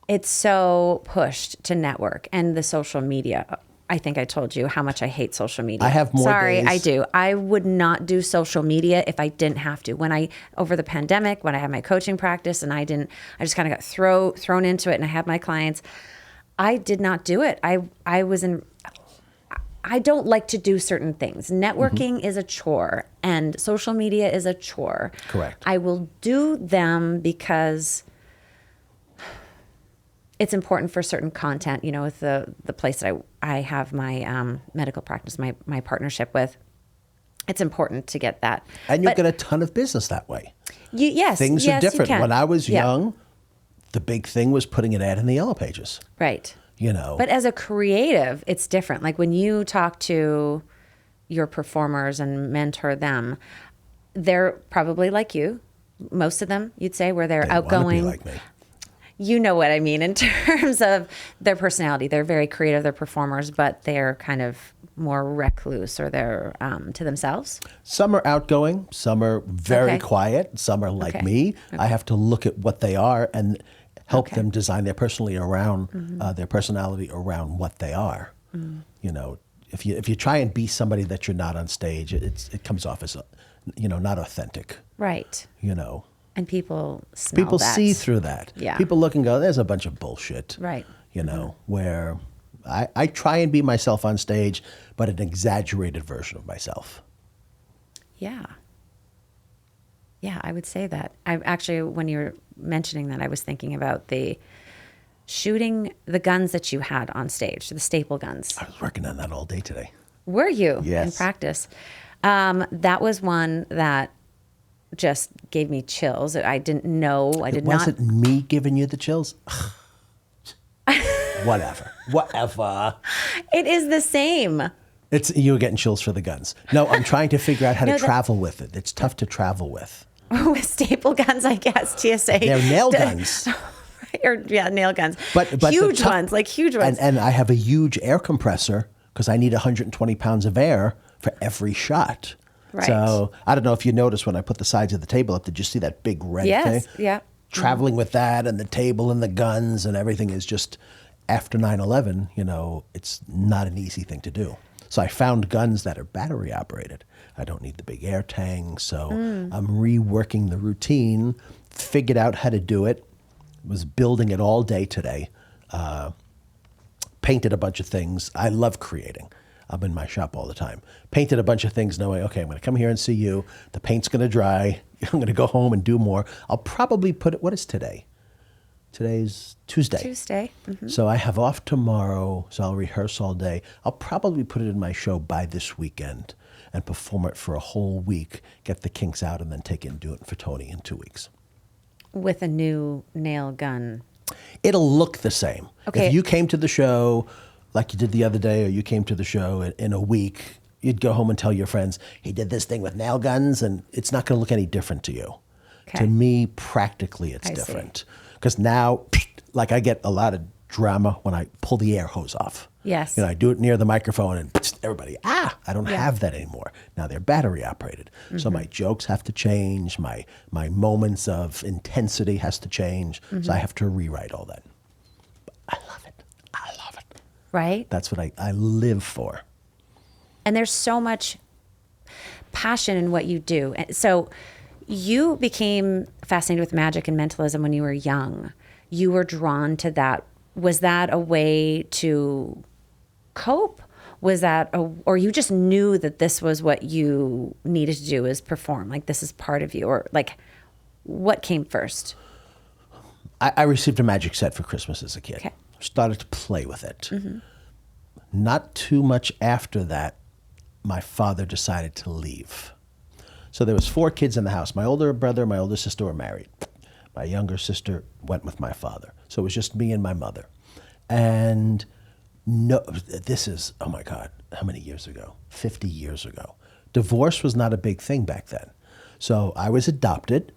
it's so pushed to network and the social media. I think I told you how much I hate social media. I have more Sorry, days- I do. I would not do social media if I didn't have to. Over the pandemic, when I had my coaching practice and I just kind of got thrown into it and I had my clients, I did not do it. I don't like to do certain things. Networking is a chore and social media is a chore. Correct. I will do them because it's important for certain content, with the place that I have my medical practice, my partnership with. It's important to get that. And you'll get a ton of business that way. Yes. Things are yes, you different. can. When I was Yeah. young, the big thing was putting an ad in the Yellow Pages. Right. But But as a creative, it's different. Like when you talk to your performers and mentor them, they're probably like you. Most of them, you'd say, where they're they want to outgoing. be like me. You know what I mean in terms of their personality. They're very creative, they're performers, but they're kind of more recluse or they're to themselves. Some are outgoing, some are very Okay. quiet, some are like Okay. me. I have to look at what they are and help Okay. them design their personality around what they are. If you try and be somebody that you're not on stage, it comes off as not authentic. Right. And people smell People that. see through that. Yeah. People look and go, there's a bunch of bullshit. Right. Where I try and be myself on stage, but an exaggerated version of myself. Yeah. Yeah, I would say that. I actually, when you were mentioning that, I was thinking about the shooting the guns that you had on stage, the staple guns. I was working on that all day today. Were you in Yes. practice? That was one that just gave me chills. I didn't know. I did not. Was it me giving you the chills? Whatever. It is the same. You were getting chills for the guns. No, I'm trying to figure out how No, to travel with it. It's tough to travel with. With staple guns, I guess. TSA. They're nail guns. Nail guns. But huge ones, like huge ones. And I have a huge air compressor because I need 120 pounds of air for every shot. Right. So I don't know if you noticed when I put the sides of the table up, did you see that big red Yes, thing? yeah. Traveling with that and the table and the guns and everything is just, after 9/11, it's not an easy thing to do. So I found guns that are battery operated. I don't need the big air tank. So I'm reworking the routine, figured out how to do it, was building it all day today, painted a bunch of things. I love creating. I'm in my shop all the time. Painted a bunch of things knowing, okay, I'm going to come here and see you. The paint's going to dry. I'm going to go home and do more. I'll probably put it, what is today? Today's Tuesday. Tuesday. Mhm. So I have off tomorrow, so I'll rehearse all day. I'll probably put it in my show by this weekend and perform it for a whole week, get the kinks out, and then take it and do it for Tony in 2 weeks. With a new nail gun. It'll look the same. Okay. If you came to the show like you did the other day, or you came to the show in a week, you'd go home and tell your friends, he did this thing with nail guns, and it's not going to look any different to you. Okay. To me, practically, it's I see. different. Because now, like I get a lot of drama when I pull the air hose off. Yes. I do it near the microphone and everybody, I don't Yeah. have that anymore. Now they're battery operated. So my jokes have to change. My moments of intensity has to change. So I have to rewrite all that. I love it. Right? That's what I live for. And there's so much passion in what you do. And so you became fascinated with magic and mentalism when you were young. You were drawn to that. Was that a way to cope? Or you just knew that this was what you needed to do, is perform, like this is part of you? Or like, what came first? I received a magic set for Christmas as a kid. Okay. Started to play with it. Not too much after that, my father decided to leave. So there was 4 kids in the house. My older brother, my older sister were married. My younger sister went with my father. So it was just me and my mother. And no, this is, oh my God, how many years ago? 50 years ago. Divorce was not a big thing back then. So I was adopted.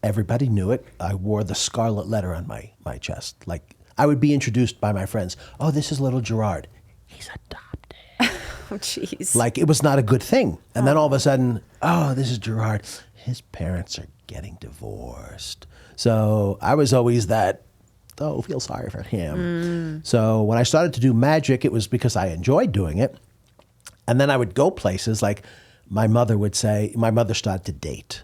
Everybody knew it. I wore the scarlet letter on my chest. Like, I would be introduced by my friends. Oh, this is little Gerard. He's adopted. Oh, jeez. Like it was not a good thing. And then all of a sudden, oh, this is Gerard. His parents are getting divorced. So I was always that, oh, feel sorry for him. So when I started to do magic, it was because I enjoyed doing it. And then I would go places like my mother would say, my mother started to date.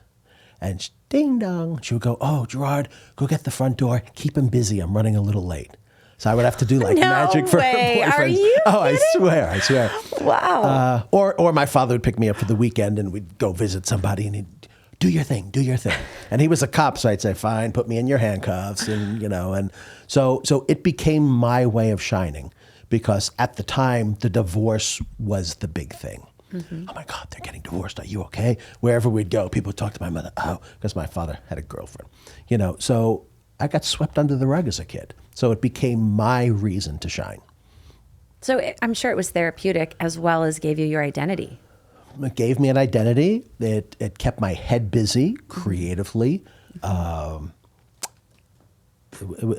And ding dong, she would go, oh, Gerard, go get the front door. Keep him busy. I'm running a little late. So I would have to do like No magic for way. her boyfriends. Are you Oh, kidding? I swear. Wow. Or my father would pick me up for the weekend and we'd go visit somebody and he'd do your thing. And he was a cop, so I'd say, fine, put me in your handcuffs, and so it became my way of shining because at the time the divorce was the big thing. Mm-hmm. Oh my God, they're getting divorced. Are you okay? Wherever we'd go, people would talk to my mother. Oh, because my father had a girlfriend, So I got swept under the rug as a kid. So it became my reason to shine. So I'm sure it was therapeutic as well as gave you your identity. It gave me an identity. It kept my head busy creatively. It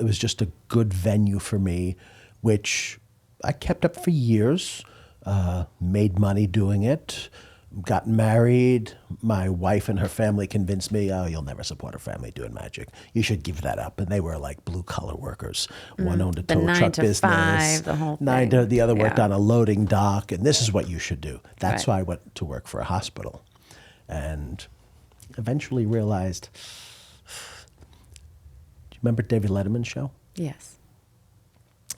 was just a good venue for me, which I kept up for years, made money doing it, got married. My wife and her family convinced me, oh, you'll never support a family doing magic. You should give that up. And they were like blue collar workers. One owned a The tow 9 truck to business. 5, the whole Nine thing. to the other worked Yeah. on a loading dock. And this is what you should do. That's Right. why I went to work for a hospital. And eventually realized, do you remember David Letterman's show? Yes.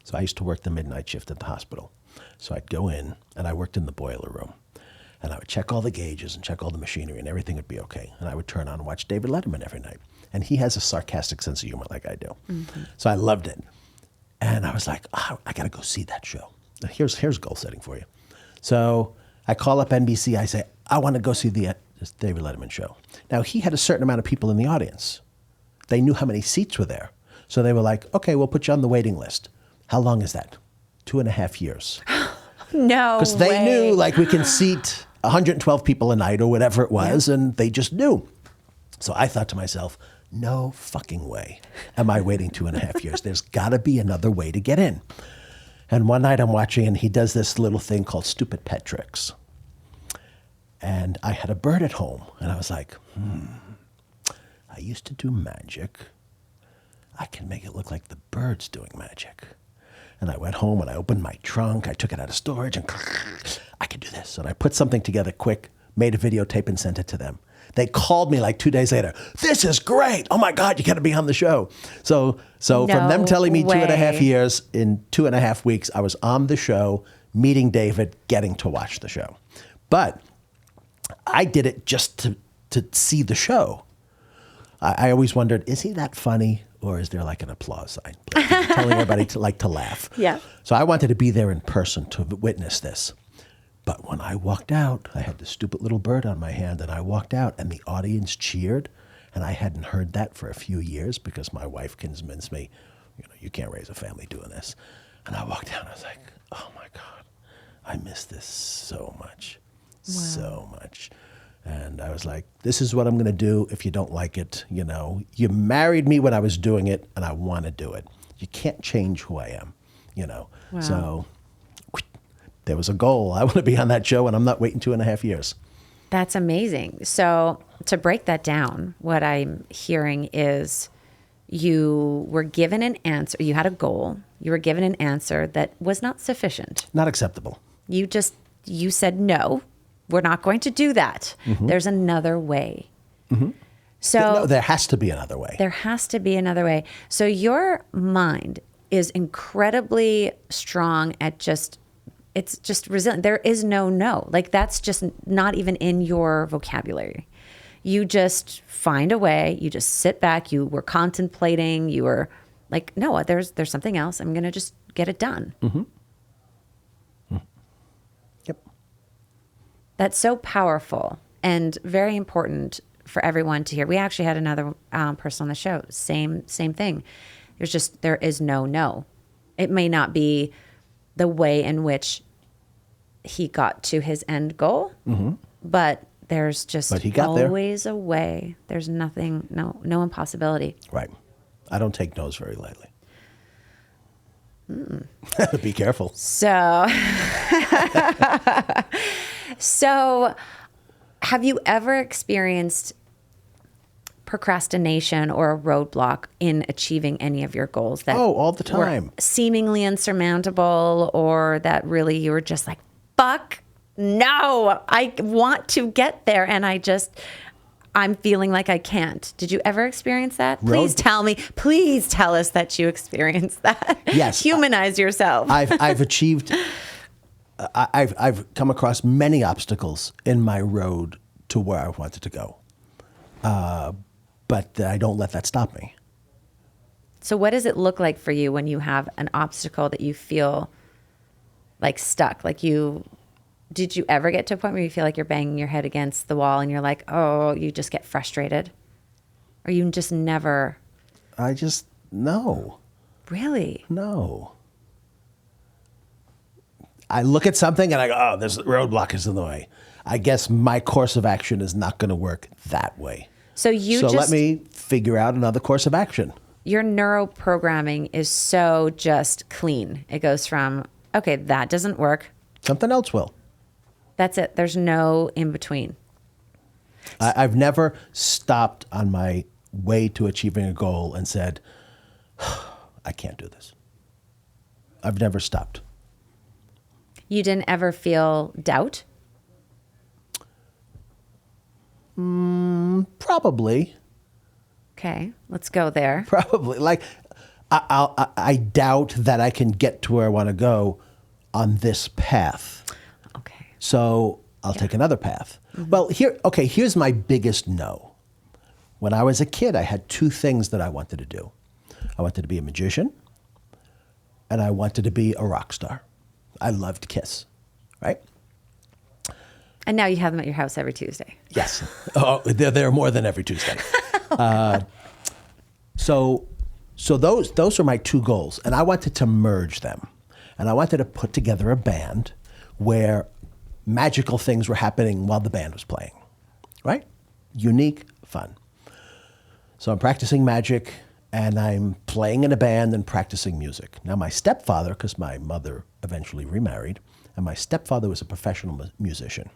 So I used to work the midnight shift at the hospital. So I'd go in and I worked in the boiler room. And I would check all the gauges and check all the machinery and everything would be okay. And I would turn on and watch David Letterman every night. And he has a sarcastic sense of humor like I do. Mm-hmm. So I loved it. And I was like, oh, I got to go see that show. Now here's goal setting for you. So I call up NBC. I say, I want to go see this David Letterman show. Now he had a certain amount of people in the audience. They knew how many seats were there. So they were like, okay, we'll put you on the waiting list. How long is that? 2.5 years. No Because they way. knew like we can seat 112 people a night or whatever it was, and they just knew. So I thought to myself, no fucking way am I waiting 2.5 years. There's got to be another way to get in. And one night I'm watching, and he does this little thing called stupid pet tricks. And I had a bird at home, and I was like, I used to do magic. I can make it look like the bird's doing magic. And I went home and I opened my trunk. I took it out of storage and I could do this. And I put something together quick, made a videotape and sent it to them. They called me like 2 days later. This is great. Oh my God, you got to be on the show. So from them No telling me 2.5 way. years, in 2.5 weeks, I was on the show, meeting David, getting to watch the show. But I did it just to see the show. I always wondered, is he that funny? Or is there like an applause sign? Like, telling everybody to laugh. Yeah. So I wanted to be there in person to witness this. But when I walked out, I had this stupid little bird on my hand, and I walked out, and the audience cheered. And I hadn't heard that for a few years because my wife convinced me, you can't raise a family doing this. And I walked out, and I was like, oh my God, I miss this so much. So much. And I was like, this is what I'm going to do if you don't like it. You married me when I was doing it, and I want to do it. You can't change who I am, Wow. So there was a goal. I want to be on that show, and I'm not waiting 2.5 years. That's amazing. So to break that down, what I'm hearing is you were given an answer. You had a goal. You were given an answer that was not sufficient. Not acceptable. You said, no, we're not going to do that. Mm-hmm. There's another way. Mm-hmm. So No, there has to be another way. there has to be another way. So your mind is incredibly strong at it's just resilient. There is no. Like that's just not even in your vocabulary. You just find a way. You just sit back. You were contemplating. You were like, no, there's something else. I'm going to just get it done. Mm-hmm. Yep. That's so powerful and very important for everyone to hear. We actually had another person on the show. Same thing. There is no. It may not be the way in which he got to his end goal, but there's just But he got there. always a way. There's nothing, no impossibility. Right. I don't take no's very lightly. Be careful. So, so have you ever experienced procrastination or a roadblock in achieving any of your goals that All the time. were seemingly insurmountable, or that really you were just like, fuck no, I want to get there and I'm feeling like I can't. Did you ever experience that? Please tell us that you experienced that. Yes. Humanize yourself. I've achieved, I've come across many obstacles in my road to where I wanted to go. But I don't let that stop me. So what does it look like for you when you have an obstacle that you feel like stuck? Did you ever get to a point where you feel like you're banging your head against the wall and you're like, oh, you just get frustrated? Or you just never? No. Really? No. I look at something and I go, oh, this roadblock is in the way. I guess my course of action is not going to work that way. So let me figure out another course of action. Your neuroprogramming is so just clean. It goes from, okay, that doesn't work. Something else will. That's it. There's no in between. I've never stopped on my way to achieving a goal and said, I can't do this. I've never stopped. You didn't ever feel doubt? Probably. Okay, let's go there. Probably. Like, I doubt that I can get to where I want to go on this path. Okay. So I'll take another path. Mm-hmm. Well, here's my biggest no. When I was a kid, I had two things that I wanted to do. I wanted to be a magician, and I wanted to be a rock star. I loved Kiss, right? And now you have them at your house every Tuesday. Yes. Oh, they're there more than every Tuesday. So those are my two goals, and I wanted to merge them. And I wanted to put together a band where magical things were happening while the band was playing, right? Unique, fun. So I'm practicing magic, and I'm playing in a band and practicing music. Now, my stepfather, because my mother eventually remarried, and my stepfather was a professional musician.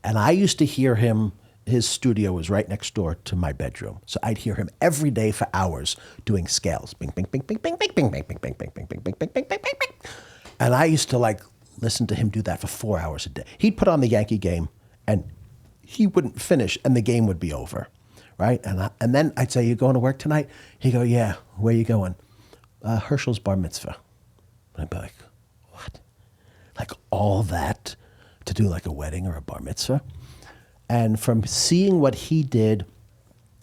And I used to hear him, his studio was right next door to my bedroom. So I'd hear him every day for hours doing scales. Bing, bing, bing, bing, bing, bing, bing, bing, bing, bing, bing, bing, bing, bing, bing, bing, bing, bing. And I used to listen to him do that for 4 hours a day. He'd put on the Yankee game and he wouldn't finish and the game would be over, right? And then I'd say, you going to work tonight? He'd go, yeah, where you going? Herschel's bar mitzvah. And I'd be like, what? Like all that to do like a wedding or a bar mitzvah? And from seeing what he did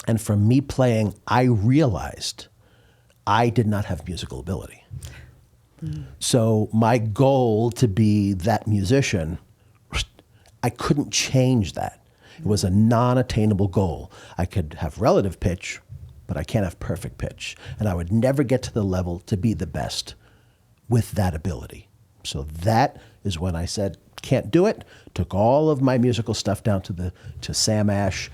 and from me playing, I realized I did not have musical ability. So my goal to be that musician, I couldn't change that. It was a non-attainable goal. I could have relative pitch, but I can't have perfect pitch. And I would never get to the level to be the best with that ability. So that is when I said, can't do it. Took all of my musical stuff down to Sam Ash,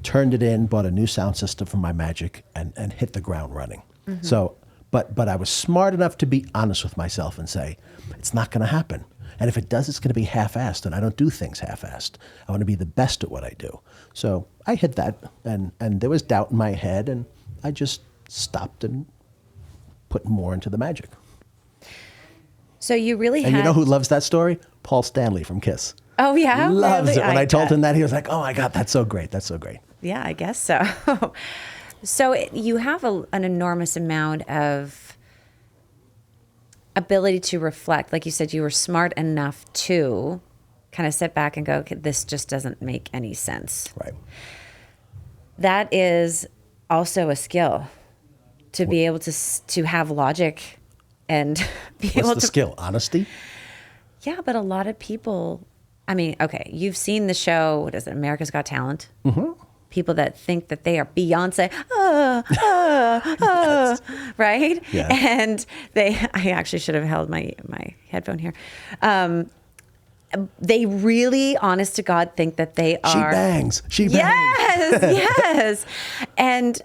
turned it in, bought a new sound system for my magic, and hit the ground running. Mm-hmm. So, but I was smart enough to be honest with myself and say, it's not going to happen. And if it does, it's going to be half-assed, and I don't do things half-assed. I want to be the best at what I do. So I hit that, and there was doubt in my head, and I just stopped and put more into the magic. So you really And you know who loves that story? Paul Stanley from Kiss. Oh, yeah? Loves really? it. When I told him that, he was like, oh, my God, that's so great. That's so great. Yeah, I guess so. So you have an enormous amount of ability to reflect. Like you said, you were smart enough to kind of sit back and go, okay, this just doesn't make any sense. Right. That is also a skill, to be able to have logic and be able to... What's the skill? Honesty? Yeah, but a lot of people, I mean, okay, you've seen the show, what is it, America's Got Talent? Mm-hmm. People that think that they are Beyonce, yes. Right? Yeah. And I actually should have held my headphone here. They really, honest to God, think that they are... She bangs. Yes, yes. And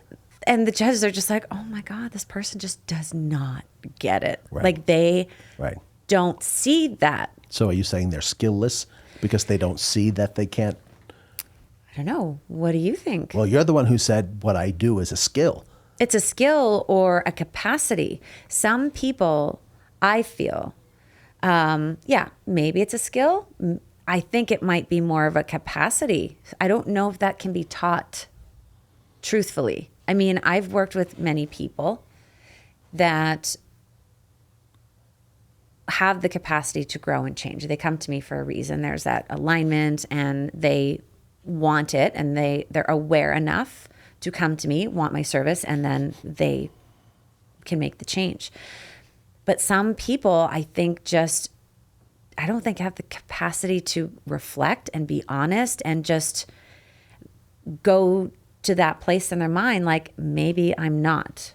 And the judges are just like, oh my God, this person just does not get it. Right. Like they Right. don't see that. So are you saying they're skillless because they don't see that they can't? I don't know. What do you think? Well, you're the one who said what I do is a skill. It's a skill or a capacity. Some people, I feel, maybe it's a skill. I think it might be more of a capacity. I don't know if that can be taught truthfully. I mean, I've worked with many people that have the capacity to grow and change. They come to me for a reason. There's that alignment and they want it and they're aware enough to come to me, want my service, and then they can make the change. But some people, I don't think have the capacity to reflect and be honest and just go to that place in their mind like, maybe I'm not.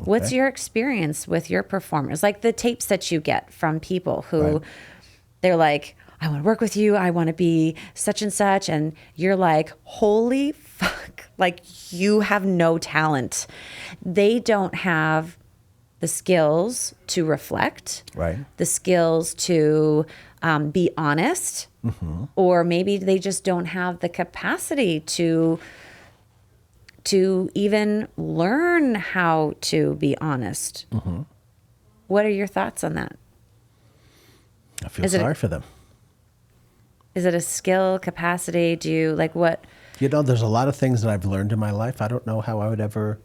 Okay. What's your experience with your performers? Like the tapes that you get from people who they're like, I want to work with you. I want to be such and such. And you're like, holy fuck, like you have no talent. They don't have the skills to reflect, the skills to be honest, or maybe they just don't have the capacity to even learn how to be honest. What are your thoughts on that? I feel sorry for them. Is it a skill, capacity? Do you like what? You know, there's a lot of things that I've learned in my life. I don't know how I would ever,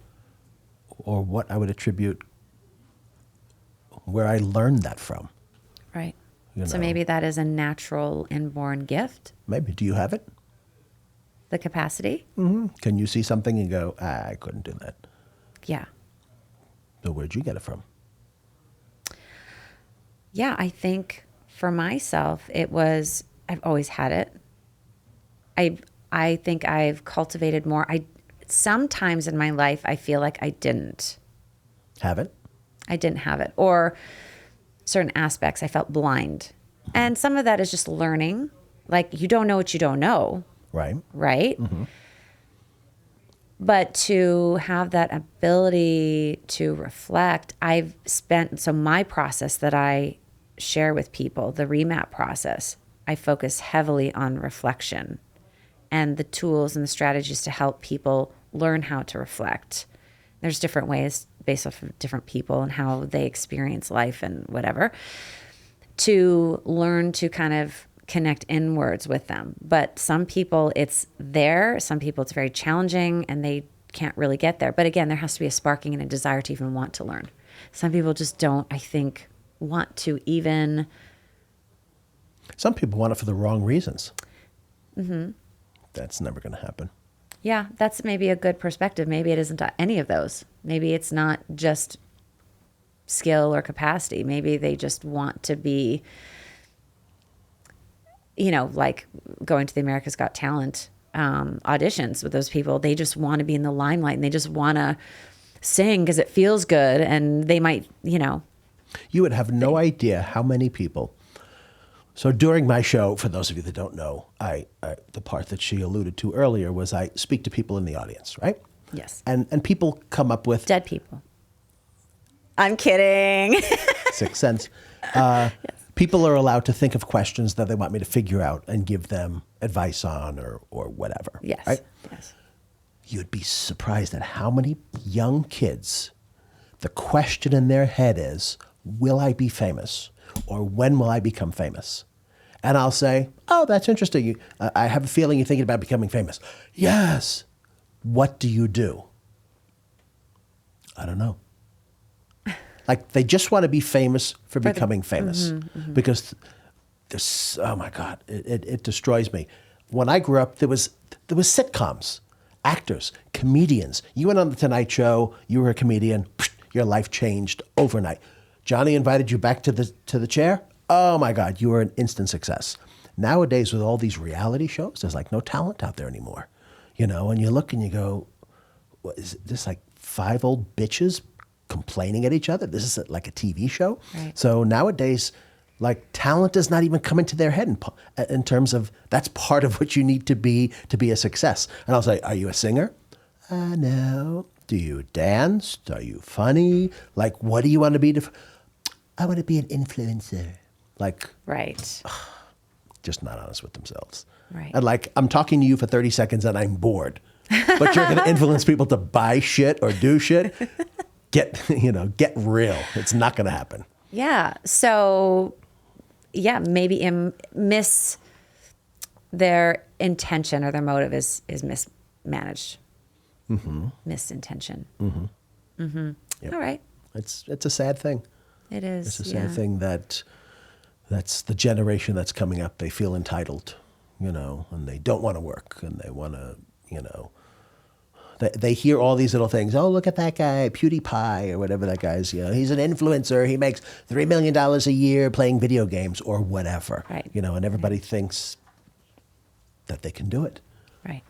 or what I would attribute where I learned that from. Right. You So know. maybe that is a natural inborn gift, Maybe. Do you have it? the capacity? Can you see something and go, I couldn't do that? Yeah. So where'd you get it from? Yeah, I think for myself, I've always had it. I think I've cultivated more. Sometimes in my life, I feel like I didn't Have it? I didn't have it. Or certain aspects, I felt blind. And some of that is just learning. Like you don't know what you don't know. Right. Right? But to have that ability to reflect, so my process that I share with people, the remap process, I focus heavily on reflection and the tools and the strategies to help people learn how to reflect. There's different ways based off of different people and how they experience life and whatever, to learn to kind of connect inwards with them. But some people it's there, some people it's very challenging and they can't really get there. But again, there has to be a sparking and a desire to even want to learn. Some people just don't, I think, want to even. Some people want it for the wrong reasons. That's never going to happen. Yeah, that's maybe a good perspective. Maybe it isn't any of those. Maybe it's not just skill or capacity. Maybe they just want to be, like going to the America's Got Talent auditions with those people. They just want to be in the limelight and they just want to sing because it feels good. And they might, You would have no idea how many people. So during my show, for those of you that don't know, the part that she alluded to earlier was I speak to people in the audience, right? Yes. And people come up with Dead people. I'm kidding. Sixth Sense. People are allowed to think of questions that they want me to figure out and give them advice on or whatever. Yes. Right? Yes. You'd be surprised at how many young kids, the question in their head is, will I be famous? Or when will I become famous? And I'll say, oh, that's interesting. I have a feeling you're thinking about becoming famous. Yes. What do you do? I don't know. Like they just want to be famous for becoming famous. Because this, oh my God, it destroys me. When I grew up, there was sitcoms, actors, comedians. You went on the Tonight Show, you were a comedian, your life changed overnight. Johnny invited you back to the chair. Oh my God, you were an instant success. Nowadays, with all these reality shows, there's like no talent out there anymore. And you look and you go, what, is this like 5 old bitches complaining at each other? This is like a TV show. Right. So nowadays, like talent does not even come into their head in terms of that's part of what you need to be a success. And I'll say, are you a singer? No. Do you dance? Are you funny? Like, what do you want to be? I want to be an influencer. Like, Right. just not honest with themselves. Right. And like, I'm talking to you for 30 seconds and I'm bored. But you're going to influence people to buy shit or do shit. Get real. It's not going to happen. Yeah. So, yeah, maybe miss their intention or their motive is mismanaged. Mm-hmm. Misintention. Mm-hmm. Mm-hmm. Yep. All right. It's a sad thing. It is. It's a sad thing that's the generation that's coming up. They feel entitled, and they don't want to work, and they want to, they hear all these little things. Oh, look at that guy, PewDiePie, or whatever that guy's. He's an influencer. He makes $3 million a year playing video games or whatever. Right. And everybody thinks that they can do it. Right.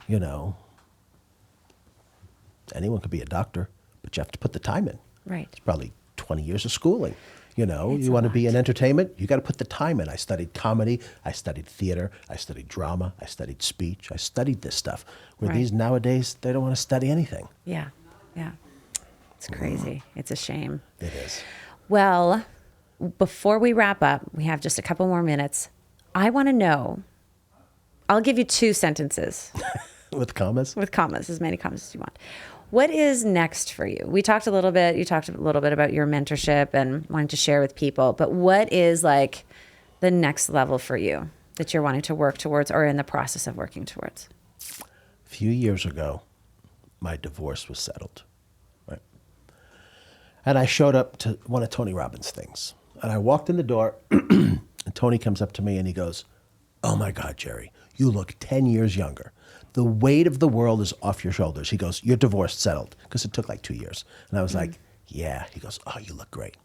Anyone could be a doctor, but you have to put the time in. Right. It's probably 20 years of schooling. It's You want to be lot. in entertainment, you got to put the time in. I studied comedy, I studied theater, I studied drama, I studied speech, I studied this stuff. Where Right. these nowadays, they don't want to study anything. Yeah. Yeah. It's crazy. It's a shame. It is. Well, before we wrap up, we have just a couple more minutes. I want to know, I'll give you 2 sentences With commas? with commas, as many commas as you want. What is next for you? You talked a little bit about your mentorship and wanting to share with people, but what is like the next level for you that you're wanting to work towards or in the process of working towards? A few years ago, my divorce was settled. Right? And I showed up to one of Tony Robbins' things. And I walked in the door, and Tony comes up to me and he goes, "Oh my God, Gerry, you look 10 years younger. The weight of the world is off your shoulders." He goes, "You're divorced, settled." Because it took like 2 years. And I was like, "Yeah." He goes, "Oh, you look great."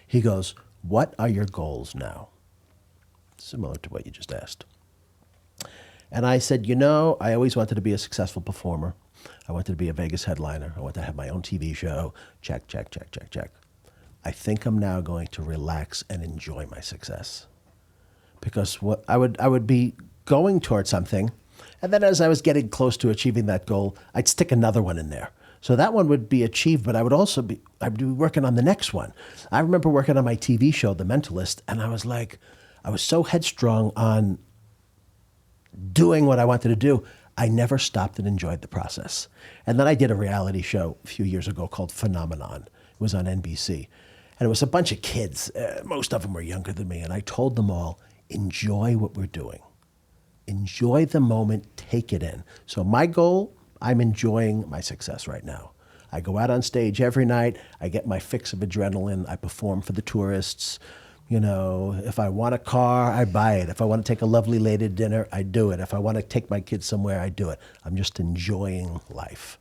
He goes, "What are your goals now?" Similar to what you just asked. And I said, I always wanted to be a successful performer. I wanted to be a Vegas headliner. I wanted to have my own TV show. Check, check, check, check, check. I think I'm now going to relax and enjoy my success. Because what I would be going towards something, and then as I was getting close to achieving that goal, I'd stick another one in there. So that one would be achieved, but I'd be working on the next one. I remember working on my TV show, The Mentalist, and I was so headstrong on doing what I wanted to do, I never stopped and enjoyed the process. And then I did a reality show a few years ago called Phenomenon. It was on NBC. And it was a bunch of kids. Most of them were younger than me. And I told them all, enjoy what we're doing. Enjoy the moment, take it in. So my goal, I'm enjoying my success right now. I go out on stage every night. I get my fix of adrenaline. I perform for the tourists. If I want a car, I buy it. If I want to take a lovely lady to dinner, I do it. If I want to take my kids somewhere, I do it. I'm just enjoying life.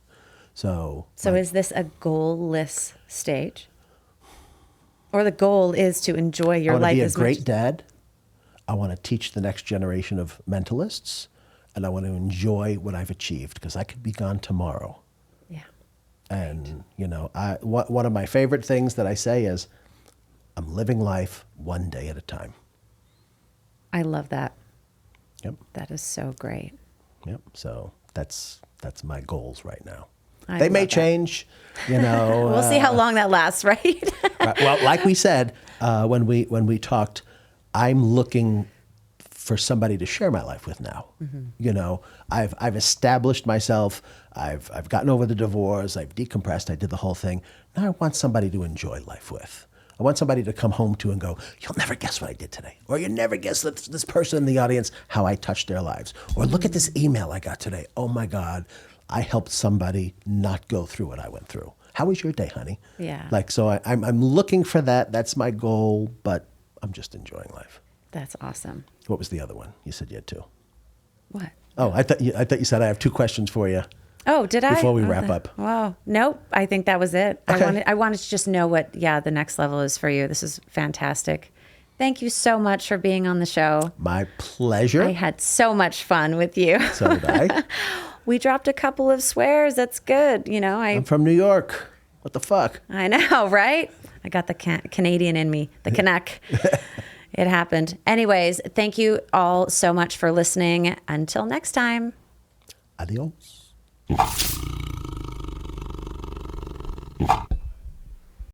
So is this a goalless stage? Or the goal is to enjoy your life as much? I want to be a great dad. I want to teach the next generation of mentalists. And I want to enjoy what I've achieved because I could be gone tomorrow. Yeah. And, one of my favorite things that I say is, I'm living life one day at a time. I love that. Yep. That is so great. Yep. So that's my goals right now. I They may love that. change, We'll see how long that lasts, right? Right. Well, like we said when we talked, I'm looking for somebody to share my life with now. Mm-hmm. I've established myself. I've gotten over the divorce. I've decompressed. I did the whole thing. Now I want somebody to enjoy life with. I want somebody to come home to and go, "You'll never guess what I did today," or "You'll never guess this person in the audience how I touched their lives," or "Look at this email I got today. Oh my God, I helped somebody not go through what I went through. How was your day, honey?" Yeah. So I'm looking for that. That's my goal, but I'm just enjoying life. That's awesome. What was the other one? You said you had 2. What? Oh, I thought you said I have 2 questions for you. Oh, did I? Before we wrap up. Wow. Nope. I think that was it. Okay. I wanted to just know what, the next level is for you. This is fantastic. Thank you so much for being on the show. My pleasure. I had so much fun with you. So did I. We dropped a couple of swears. That's good. I'm from New York. What the fuck? I know, right? I got the Canadian in me, the Canuck. It happened. Anyways, thank you all so much for listening. Until next time. Adios.